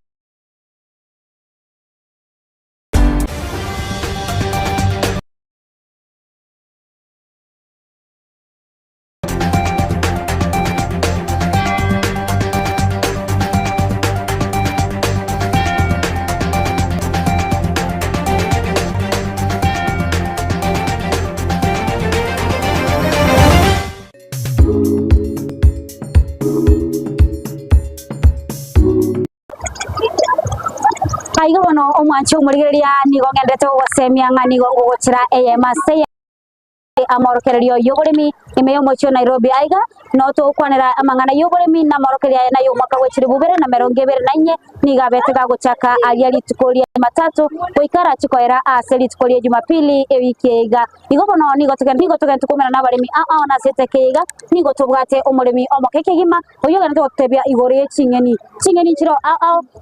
aiga bono omwanchi omurigereria nigo ngendete gosemia ng'a nigo ngogochira AMAC amorokererio y'uburimi imeyo mocho Nairobi aiga no tukwanira amang'ana y'uburimi na morokereria na yo mwaka w'ekiri bubere na mirongo ibere na inye nigabete gaguchaka agia ritukoria Jumatatu goikara chikoera ase ritukoria Jumapili ewiki eiga igo bono nigo tugenda kumena n'abarimi na sete keiga nigo tubwate umurimi omokeke gima oyo genda tugotebia igore chingeni chiro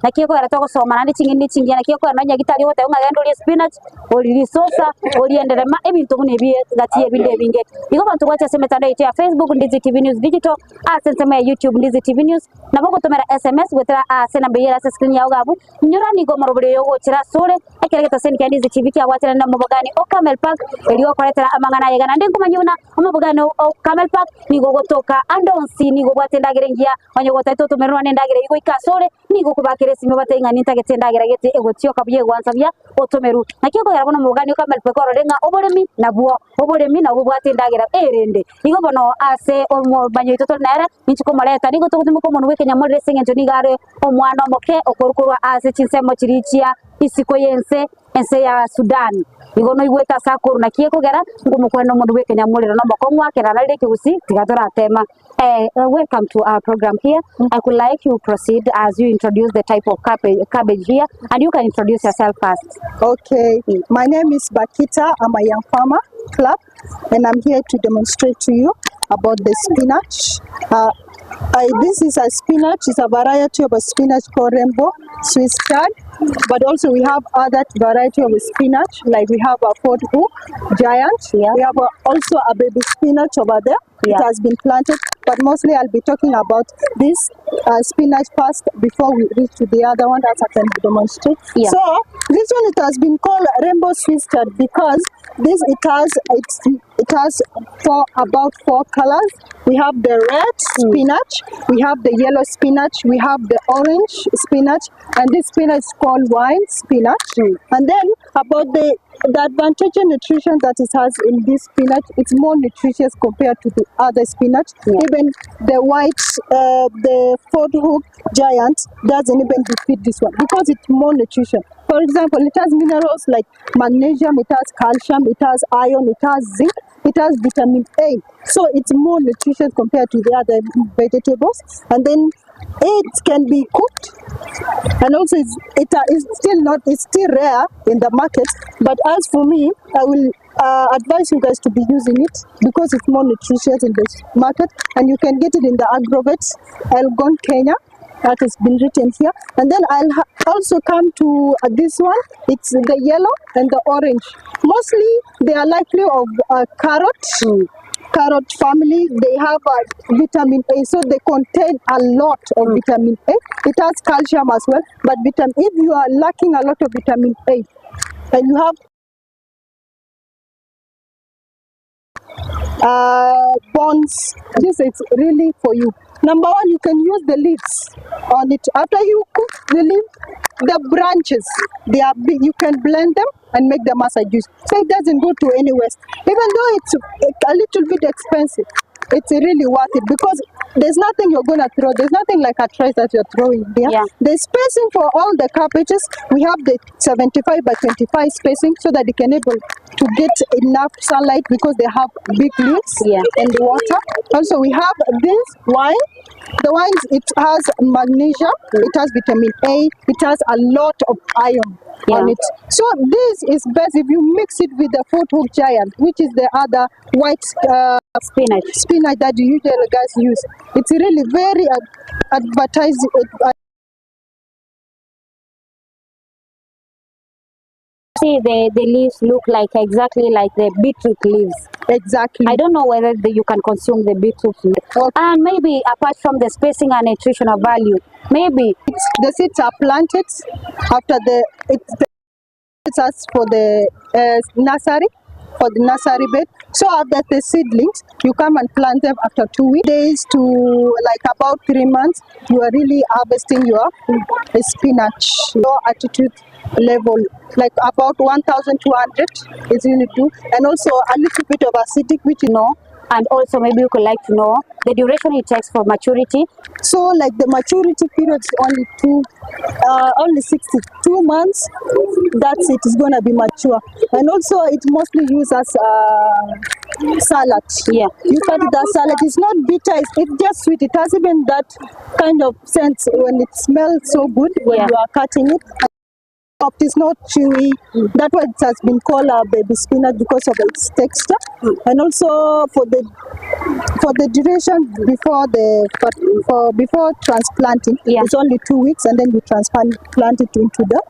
na kiyo kwera tugosoma na chingeni chingia na kiyo kwera no nyagitari wote ungagenda uri spinach uri sosa uri enderema ebintu bune gati ebinde binge igo bantu gwacha semetanda yetu ya Facebook Ndizi TV News Digital asensema ya YouTube Ndizi TV News na bogo tumera SMS gwetera ase number yera ase screen ya ugabu nyura nigo morobere yo gochira sore ekeregeta seni ya Ndizi TV kya watera na mubogani o Camel Park eliyo koretera amangana yega na ndengu manyuna omubogani o Camel Park nigo gotoka andonsi nigo gwatenda gerengia onyo gotatu tumerwa nendagire igo ikasore nigo kubakire sime batenga nitagetendagera gete egotio kabye gwansabya otomeru nakyo ko yarabona mugani kamelpe kororenga oboremi nabwo bwatendagera erende nigo bono ase omo banyo itoto nera nichiko moleta nigo tokutimo ko monu wekenya modre senge nigare omwana omoke okorukurwa ase chinsemo chirichia isiko yense ense ya Sudan nigo no igweta sakuru na kieko gera ngumukwenda mundu wekenya modre no mokongwa kerana reke gusi tigatora tema. Welcome to our program here. I would like you to proceed as you introduce the type of cabbage here, and you can introduce yourself first. Okay, my name is Bakita. I'm a young farmer club, and I'm here to demonstrate to you about the spinach. This is a spinach. It's a variety of a spinach called rainbow Swiss chard, but also we have other variety of spinach, like we have a Fort Hook giant. Yeah. We have also a baby spinach over there. Yeah. It has been planted, but mostly I'll be talking about this spinach first before we reach to the other one that I can demonstrate. Yeah. So this one, it has been called rainbow Swiss chard because it has about four colors. We have the red spinach, we have the yellow spinach, we have the orange spinach, and this spinach is called wine spinach. And then about the advantage and nutrition that it has in this spinach, it's more nutritious compared to the other spinach. Yeah. Even the white, the Fort Hook giant doesn't even defeat this one because it's more nutrition. For example, it has minerals like magnesium, it has calcium, it has iron, it has zinc, it has vitamin A. So it's more nutritious compared to the other vegetables. And then it can be cooked, and also it's still rare in the market. But as for me, I will advise you guys to be using it because it's more nutritious in the market, and you can get it in the Agrovet Elgon, Kenya. That has been written here. And then I'll also come to this one. It's the yellow and the orange. Mostly they are likely of carrot family. They have vitamin A, so they contain a lot of vitamin A. It has calcium as well, but if you are lacking a lot of vitamin A and you have bones, this is really for you. Number one, you can use the leaves on it. After you cook the leaf, the branches, they are big. You can blend them and make them as a juice. So it doesn't go to any waste. Even though it's a little bit expensive, it's really worth it because there's nothing you're going to throw. There's nothing like a trash that you're throwing there. Yeah. The spacing for all the cabbages, we have the 75 by 25 spacing so that they can able to get enough sunlight because they have big leaves and the water. Also, we have this wine. The wine, it has magnesium, it has vitamin A, it has a lot of iron on it. So this is best if you mix it with the Fort Hook giant, which is the other white spinach that you usually guys use. It's really very advertising. See, the leaves look like exactly like the beetroot leaves. Exactly. I don't know whether you can consume the beetroot leaves. Okay. And maybe apart from the spacing and nutritional value, maybe the seeds are planted after it's us for the nursery. For the nursery bed. So after the seedlings, you come and plant them after 2 weeks. Days to like about 3 months, you are really harvesting your spinach. Low altitude level, like about 1,200 is really good. And also a little bit of acidic, which you know. And also maybe you could like to know the duration it takes for maturity. So like the maturity period is only 62 months. That's it. It's going to be mature. And also it's mostly used as salad. Yeah. You cut it as salad. It's not bitter. It's just sweet. It has even that kind of sense when it smells so good when you are cutting it. It's not chewy. That's why it has been called a baby spinach because of its texture. And also for the duration before transplanting, it's only 2 weeks, and then you transplant it into the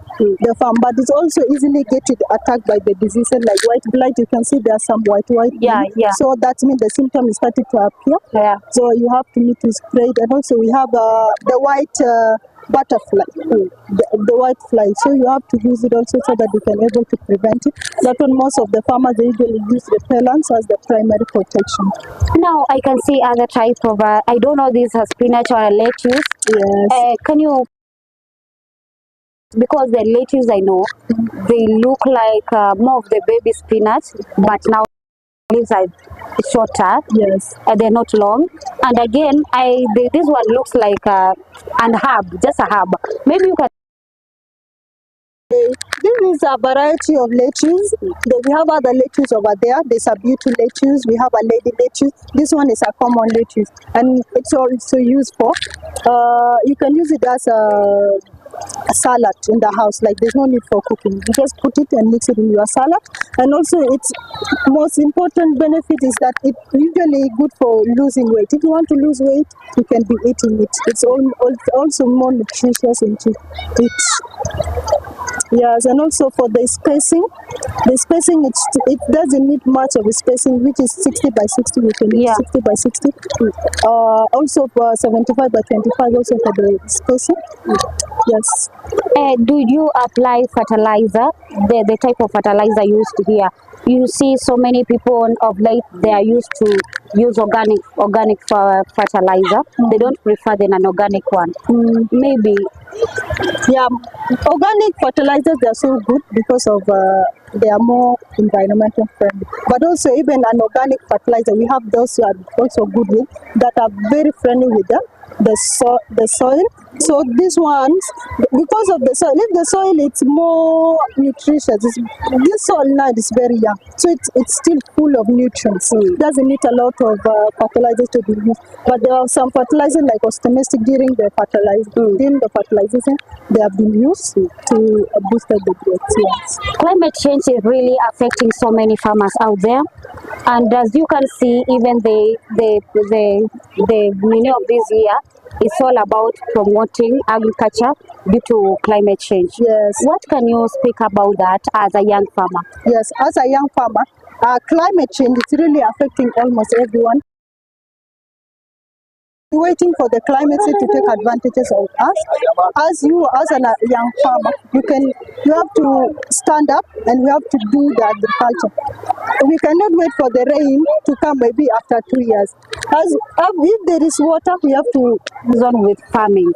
farm. But it's also easily attacked by the diseases like white blight. You can see there's some white. Yeah. So that means the symptoms started to appear. Yeah. So you have to need to spray it. And also we have the white butterfly, the white fly. So you have to use it also so that you can able to prevent it. That one, most of the farmers, they usually use repellents as the primary protection. Now I can see other type of I don't know, this is spinach or a lettuce. Yes. Can you because the lettuce I know, they look like more of the baby spinach, but now leaves are shorter. Yes. They're not long. And again, this one looks like an herb, just a herb. Maybe you can. This is a variety of lettuce. We have other lettuce over there. There's a beauty lettuce. We have a lady lettuce. This one is a common lettuce, and it's also used for. You can use it as a salad in the house. Like there's no need for cooking. You just put it and mix it in your salad. And also, its most important benefit is that it's usually good for losing weight. If you want to lose weight, you can be eating it. It's also more nutritious into it. Yes, and also for the spacing it doesn't need much of a spacing, which is 60 by 60. You can use 60 by 60. Also for 75 by 25, also for the spacing. Yes. Do you apply fertilizer? The type of fertilizer used here. You see so many people of late, they are used to use organic fertilizer. They don't prefer the non-organic one. Maybe. Yeah, organic fertilizers, they are so good because of they are more environmental friendly. But also even an organic fertilizer, we have those who are also good with, that are very friendly with the soil. So these ones, because of the soil, if the soil it's more nutritious, this soil now is very young, so it's still full of nutrients. It doesn't need a lot of fertilizers to be used. But there are some fertilizers like ostomestic during the fertilization, they have been used to boost the growth. Yes. Climate change is really affecting so many farmers out there, and as you can see, even the many of this year, it's all about promoting agriculture due to climate change. Yes. What can you speak about that as a young farmer? Yes, as a young farmer, climate change is really affecting almost everyone. Waiting for the climate change to take advantages of us. As a young farmer, you have to stand up and we have to do the agriculture. We cannot wait for the rain to come maybe after 2 years. If there is water, we have to go on with farming.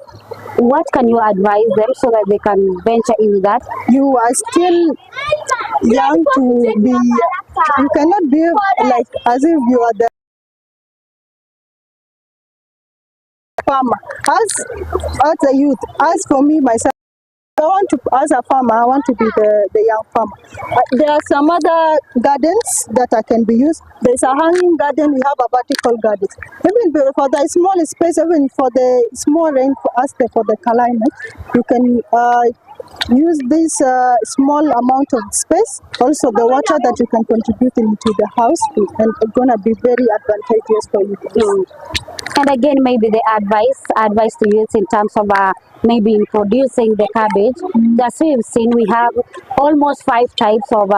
What can you advise them so that they can venture in that? You are still young to be. You cannot be like as if you are the farmer. As a youth, as for me myself, as a farmer, I want to be the young farmer. There are some other gardens that can be used. There's a hanging garden, we have a vertical garden. Even for the small space, even for the small rain, for the climate, you can use this small amount of space. Also the water that you can contribute into the house, and it's going to be very advantageous for you. And again, maybe the advice to youth in terms of maybe in producing the cabbage. As we've seen, we have almost 5 types of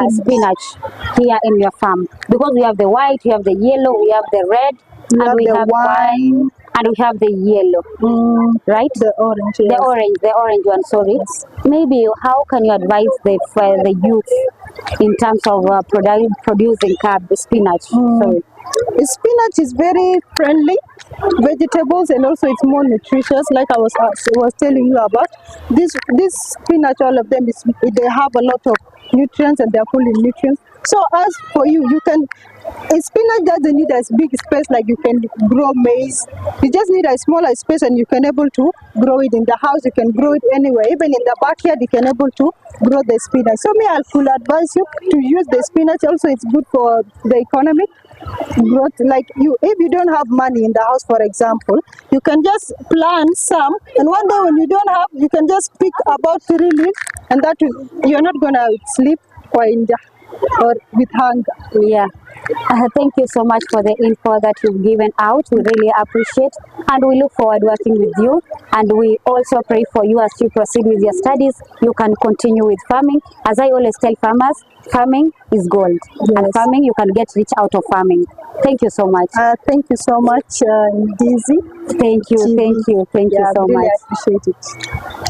spinach here in your farm, because we have the white, we have the yellow, we have the red, and we have wine, and we have the yellow, right? The orange, yes. The orange one. Sorry. Yes. Maybe how can you advise the youth in terms of producing spinach? Sorry. Spinach is very friendly vegetables, and also it's more nutritious. Like I was telling you about this spinach, all of them they have a lot of nutrients and they're full in nutrients. So as for you can, spinach doesn't need a big space like you can grow maize. You just need a smaller space and you can able to grow it in the house. You can grow it anywhere, even in the backyard you can able to grow the spinach. So I could advise you to use the spinach. Also it's good for the economic growth. Like if you don't have money in the house, for example, you can just plant some, and one day when you don't have, you can just pick about 3 leaves, and that you're not gonna sleep or with hunger. Yeah. Thank you so much for the info that you've given out. We really appreciate, and we look forward working with you, and we also pray for you as you proceed with your studies. You can continue with farming. As I always tell farmers, farming is gold. Yes. And farming, you can get rich out of farming. Thank you so much. Thank you so much, Dizzy. Thank you so really much. Appreciate it.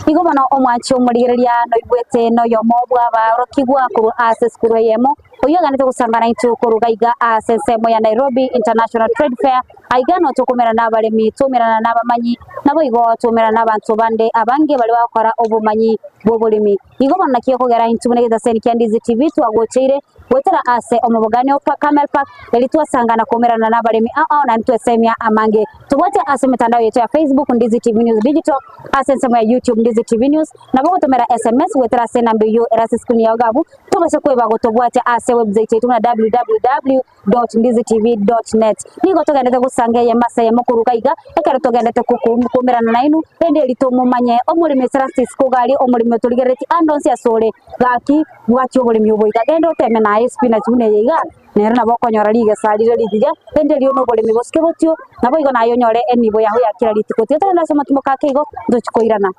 Igo mono omwachi omurigereria no igwete no yomo bwaba rokigwa kuru access kuru yemo oyo ganete gusangana itu kurugaiga asensemo ya Nairobi International Trade Fair aigano tukumera n'abalemi tumerana n'abamanyi nabo igo tumera n'abantu bande abange bali bakora obumanyi bw'obulimi igo banakiye kugera intu munegeza seni kyandizi TV twagocheire wetera ase omubugani opa Camel Park eli tuwasangana kumerana n'abalemi na ntuesemya amange tuwate ase mitandao yetu ya Facebook Ndizi TV News Digital asensemo ya YouTube Ndizi TV News nabo gutumera SMS wetera ase nambe yo erase screen ya gabu tubase kweba gotobwate ase website yetu na www.ndizitv.net nigo togendete gusange ya masa ya mukuru kaiga ekero togendete kukumerana nainu ende litomumanye omulimi Francis Kugali omulimi tuligereti andonsi asole gaki bwacho obulimi oboiga gendo teme na spinach mune yiga nero nabo konyora liga salire liga ende liono obulimi boske botyo nabo igo nayo nyore enibo yaho yakira litiko tetera nasoma timoka keigo ndochikoirana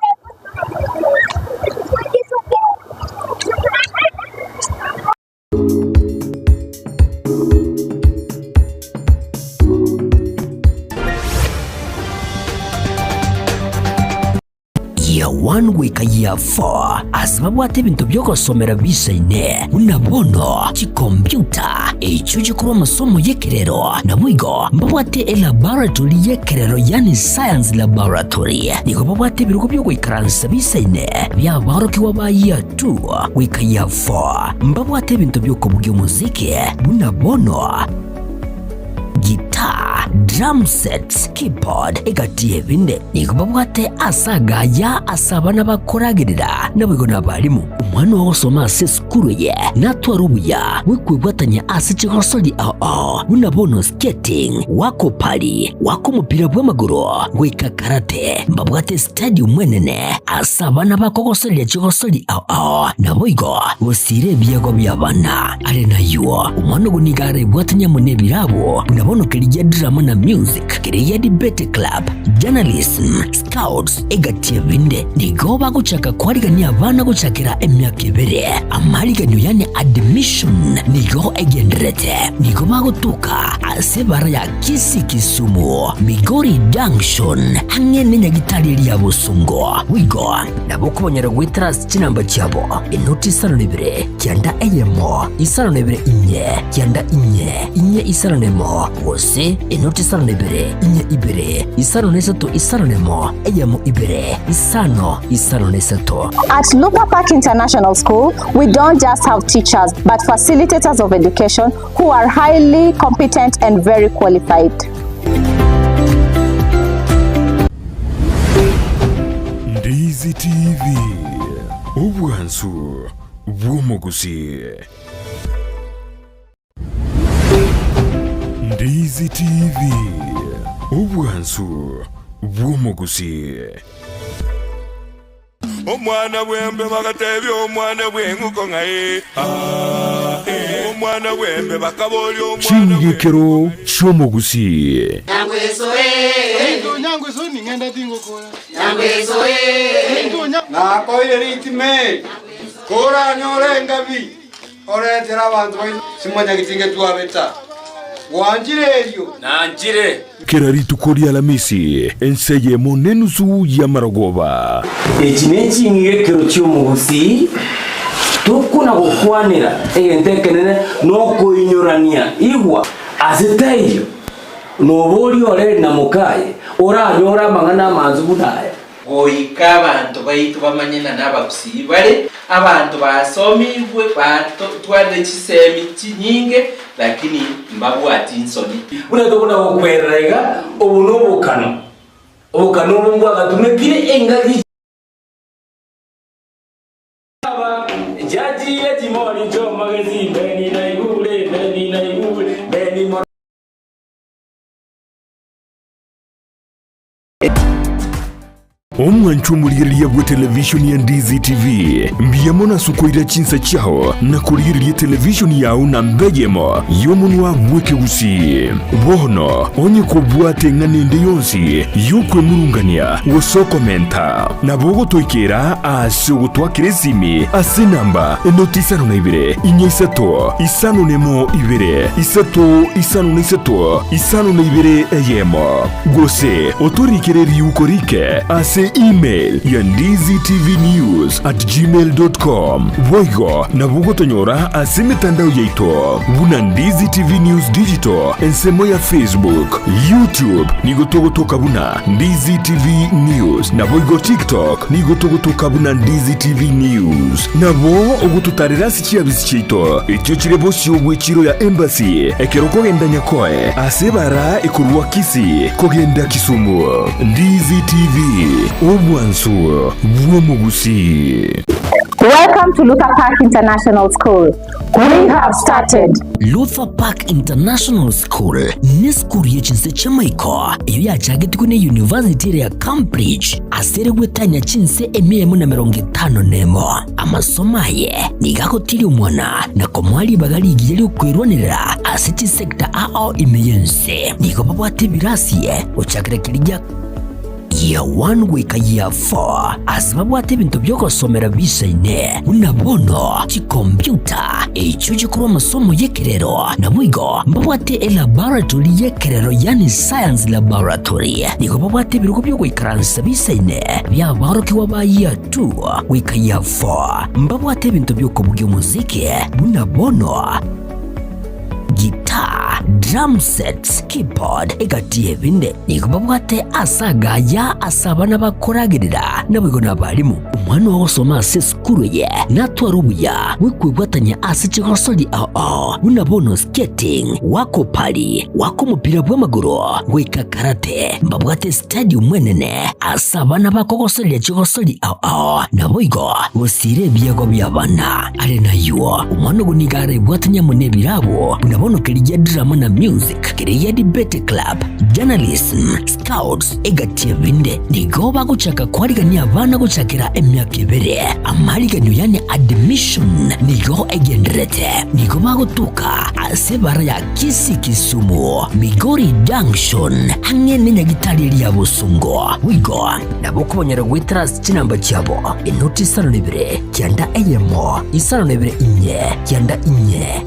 year 1 wika year 4 asababu ate bintu byokosomera bisaine unabono chikompyuta echo chikuru masomo yekerero na mwigo mbabwate laboratory yekerero yani science laboratory niko babwate biruko byo kwikaransa bisaine bya barokiwa ba year 2 wika year 4 mbabwate bintu byokobugyo muziki unabono guitar, drum sets, keyboard, egatie binde nikubabwate asagaya asabana bakoragirira nabwo nabalimu umwana wo soma ase skuru ye natwarubuya wikwibwatanya ase chigosoli unabono skating wako pali wako mupira bw'amaguru wika karate mbabwate stadium mwenene asabana bakogosoli chigosoli nabo igo usire byego byabana ale nayo umwana gunigare bwatanya mune birabo unabono kelija drama na music kelija debate club journalism scouts egatie binde nigoba guchaka kwarigania abana guchakira emyaka ibere amaliganyo yani admission nigo egenderete nigoba gutuka asebara ya Kisumu Migori Junction hamwe n'inyagitari ya Busungo wigo nabo kubonyera gwitras kinamba cyabo inoti 32 cyanda eyemo 32 cyanda inye isaronemo wose inoti 32 inye ibere isaronesato isaronemo eyemo ibere isaronesato. At Lupa Park International School, we don't just have teachers but facilitators of education who are highly competent and very qualified. Ndizi TV Ubwansu Bwomogusi. Ndizi TV Ubwansu Bwomogusi. Omwana bwembe bakatebya omwana bwenguko ngaye omwana bwembe bakaboli omwana Chingekero Chomogusi. Nyangweso ni ngenda tingokola Nyangweso nakoire ritime kora nyore ngabi oretera abantu simanya gitinge tuabeta wanjireyo nanjire Kerari tukori alamisi enseye monenusu ya maragoba. Echinenchi ngekero chomugusi tukuna gukwanira egentekenene no kuinyorania igwa azitayo nobori ore na mukaye oranyora mangana manzu budaya goika abantu baitu bamanyena n'abagusi bale abantu basomibwe batware chisemi chinyinge lakini mbabu atinsoni unatokuna okwerega obunobukano obukano mbwa gatumekire engagi jaji yetimoni jo magazine beni na igule beni Omwanchumuliriye bwe televisioni ya Ndizi TV mbiyamona sukoira chinsa chao na kuliriye televisioni yao na mbejemo yomunwa mweke usi bono onye kubwate nganende yonsi yukwe murungania woso komenta na bogo toikera ase gutwakire simi ase namba enoti 52 inyesato isano nemo ibere isato isano nesato isano nebere eyemo gose otorikere riukorike ase kuri email ya ndiztvnews@gmail.com. Voigo na bugotonyora ase mitandao yaito buna Ndizi TV News Digital ensemo ya Facebook, YouTube nigotogotoka buna Ndizi TV News na voigo TikTok nigotogotoka buna Ndizi TV News nabo ogututarira sikia bisichito ekyo kirebo cy'obwekiro ya embassy ekeroko genda nyakoe asebara ekurwa kisi kogenda Kisumu. Ndizi TV obwansu bwomugusi. Welcome to Luther Park International School. We have started. Luther Park International School ni skuru y'echinse chamaiko iyo yachagetikwe ne University ya Cambridge asere gwetanya chinse 150 amasomo aye nigakotiri umwana na komwali bagali igiyeli kwirwanira asiti sector ao imeyense niko babwate birasiye uchakirekirija year 1 wika year 4 asibabwate bintu byokosomera bisaine unabono chikompyuta echo chikuwa masomo yekerero na mwigo mbabwate laboratory yekerero yani science laboratory niko babwate biruko byo kwikaransa bisaine bya baroki waba year 2 wika year 4 mbabwate bintu byokobugya muziki unabono guitar, drum sets, keyboard, egatie binde nikubabwate asagaya asabana bakoragirira nabwigo nabalimu umwana wosoma ase skuru ye natwarubuya wikwibwatanya ase chigosoli unabono skating wako pali wako mupira bw'amaguru wika karate mbabwate stadium mwenene asabana bakogosoli chigosoli nabwigo usire biyago byabana ale nayo umwana gunigare bwatanya munebirabo unabono kiriya drama na music kiriya debate club journalism scouts egatie binde nigo guchaka kwarigania abana guchakira emyaka ibere amaliganyo yani admission nigo egenderete nigo bagutuka asebara ya Kisumu Migori Junction hamwe n'inyagitari ya Busungo wigo nabo kubonyera gwitras kinamba cyabo inoti 72 cyanda eyemo 72 cyanda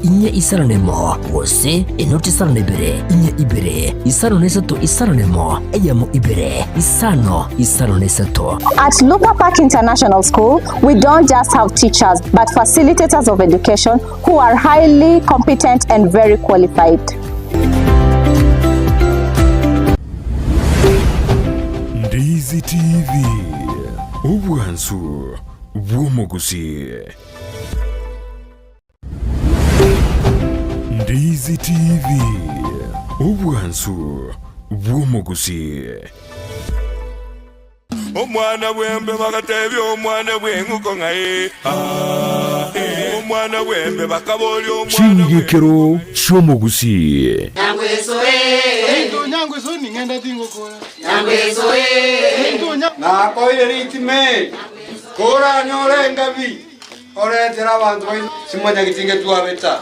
inye isaronemo wose inoti 72 ibere isaronesato isaronemo eyemo ibere isaronesato. At Luther Park International School, we don't just have teachers but facilitators of education who are highly competent and very qualified. Ndizi TV obwansu bwomugusi. Ndizi TV obwansu bwomugusi. Omwana wembe bakatebi omwana bwenguko ngaye omwana wembe bakaboli omwana Chingikero chomugusi. Nyangweso ni ngenda tingo kora na koire ritime kora nyorenga bi oretera abantu simanya gitinge tuabeta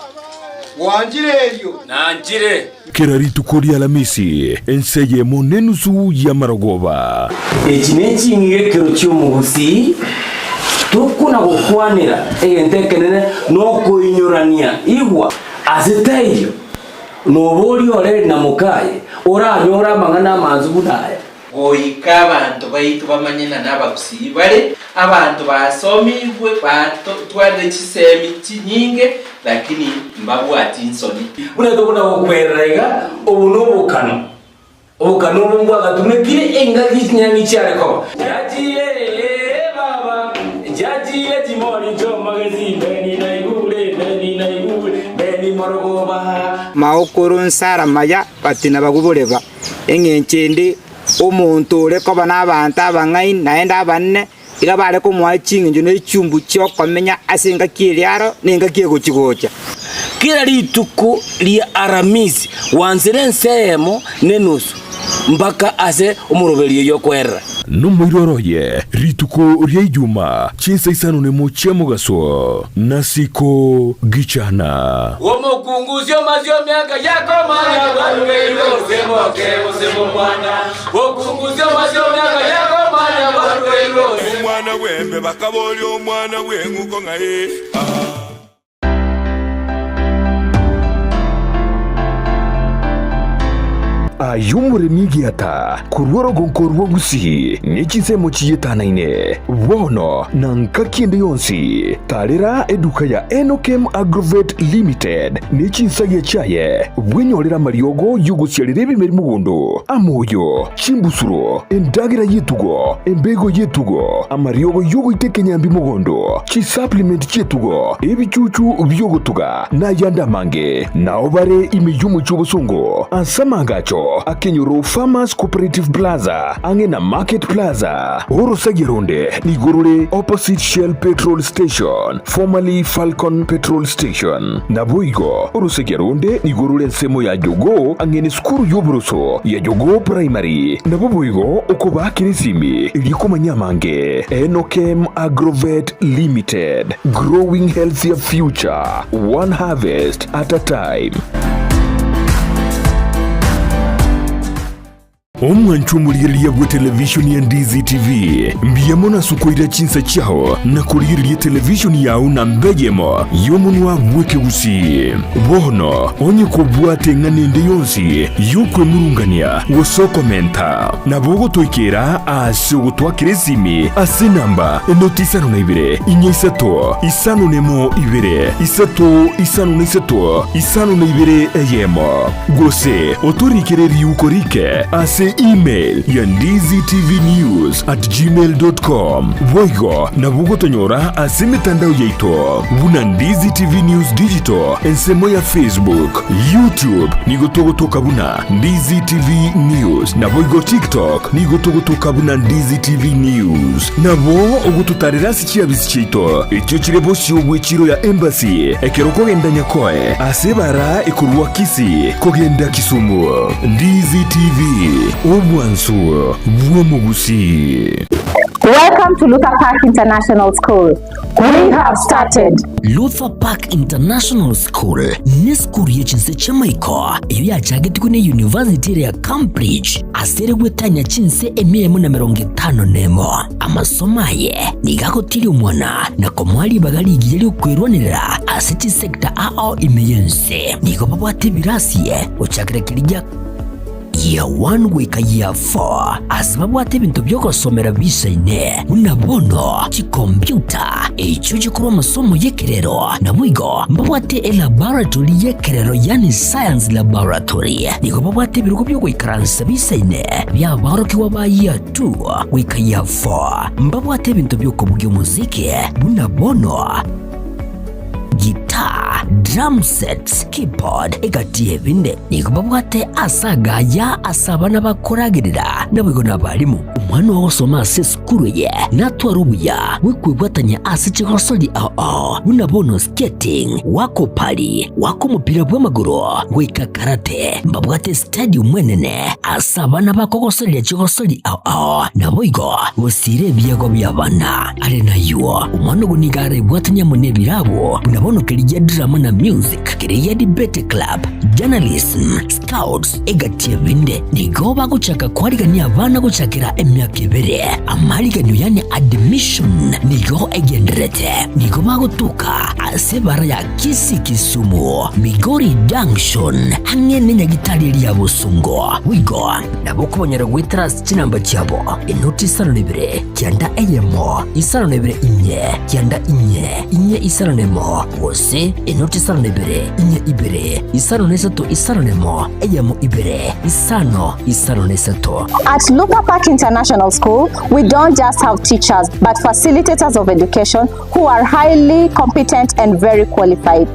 wanjireyo nanjire Keraritu kori alamisi enseye monenusu ya maragoba. Echinenchi ngekero chomugusi tukuna gukwanira entekenene no kuinyorania igwa azitayo nobori ore na mukaye oranyora mangana manzu budaya goika abantu baitu bamanyena n'abagusi bale abantu basomibwe batware chisemi chinyinge lakini mbabwati insoni unato kuna okwerega obunobukano obukano bungwa gatumekire engagi nyangi cyareko jajiye baba jajiye timori jo magazine beni naigule beni morogoba maokoro nsara maya patina bagubuleva engenchende omuntu ureko bana abantu abangai naenda abanne iga bare ko mwachinga njo n'echumbu cyo komenya asenga kiriaro nenga kiego kigocha kila rituko lia aramisi wanzire nsemo nenusu mpaka ase umurobeli yo kwera Numwiroroye rituko rya Ijuma chinsa isano nemo chemugaso nasiko gichana omukunguzyo mazyo myaka yako manya barwero semo mwana okunguzyo mazyo myaka yako manya barwero omwana wembe bakaboli omwana bwenguko ngaye tayumurimi giata kurworo gonkorwo gusi nikisemo chiyetanaine wono na nkakiende yonsi tarira eduka ya Enokem Agrovet Limited nichisagia chaye bwenyorera mariogo yuguciarire bimeri mugondo amoyo chimbusuro endagira yetugo embego yetugo amariogo yugo itekenyambi mugondo chi supplement chetugo ebichuchu byogotuga na yanda mange na obare imiyumu chubusongo asamagacho akenyoro Farmers Cooperative Plaza angena Market Plaza Orosagironde nigorore opposite Shell Petrol Station formerly Falcon Petrol Station na Boigo Orosagironde nigorore nsemo ya Jogo angene skuru yobroso ya Jogo Primary na Boigo okoba kirisimi iliko manyamange Enokem Agrovet Limited, growing healthier future one harvest at a time. Omwanchu muliriya bwa televisioni ya Ndizi TV mbiyamona sukoira chinsa chao na kuliriya televisioni yao na mbegemo yomunwa mweke usi bono onye kubwate nganende yonsi yukwe murungania woso komenta na bogo toikera ase ugutwa kiresimi ase namba enoti isano na ibere inye isato isano nemo ibere isato isano na isato isano na ibere eyemo gose otorikere ukorike ase email ya ndiztvnews@gmail.com Voigo na bugotonyora ase mitandao yaito buna Ndizi TV News Digital ensemo ya Facebook, YouTube nigotogotoka buna Ndizi TV News na Voigo TikTok nigotogotoka buna Ndizi TV News na bo ogututarira sikia bisichito icyo kirebo cyobwe kiro ya embassy ekeroko gendanya koe ase bara ikurwa kisi kogenda Kisumu Ndizi TV Obwansu Bwomugusi. Welcome to Luther Park International School. We have started. Luther Park International School ni skuru yechinse chamaiko iyo yachagetikwe ne University ya Cambridge asere gwetanya chinse emiyemo na 50 nemo amasomaye nigakotiri umwana na komwali bagali igiyeli ukwirwanira aseti sector ao imeyense niko babwate birasiye uchakirekirija year 1 wika year 4 asibabwate bintu byokosomera bisaine unabono chi computer echo chikuru masomo yekerero na mwigo mbabwate laboratory yekerero yani science laboratory niko babwate biruko byo kwikaransa bisaine bya baroki waba year 2 wika year 4 mbabwate bintu byokobugyo muziki unabono guitar, drum sets, keyboard, egatie binde nikubabwate asagaya asabana bakoragirira nabwo nabalimu umwana wosoma ase skuru ye natwarubuya wikwibwatanya ase chigosoli unabono skating wako pali wako mupira bw'amaguru wika karate mbabwate stadium mwenene asabana bakogosoli chigosoli nabo igo usire biyago byabana ari nayo umwana gunigare bwatanya munebirabo unabono kiriya drama na music kiriya debate club journalism scouts egatie binde nigo baguchaka kwarigania abana guchakira emyaka ibere amaliganyo yani admission nigo egenderete nigo bagutuka asebara ya Kisumu Migori Junction hamwe n'inyagitari ya Busungo wigo nabo kubonyera gwitras kinamba cyabo inoti 72 cyanda eyemo 72 inye cyanda inye isaronemo wose inoti 72 inye ibere isaronesato isaronemo eyemo ibere isaronesato. At Luther Park International School, we don't just have teachers but facilitators of education who are highly competent and very qualified.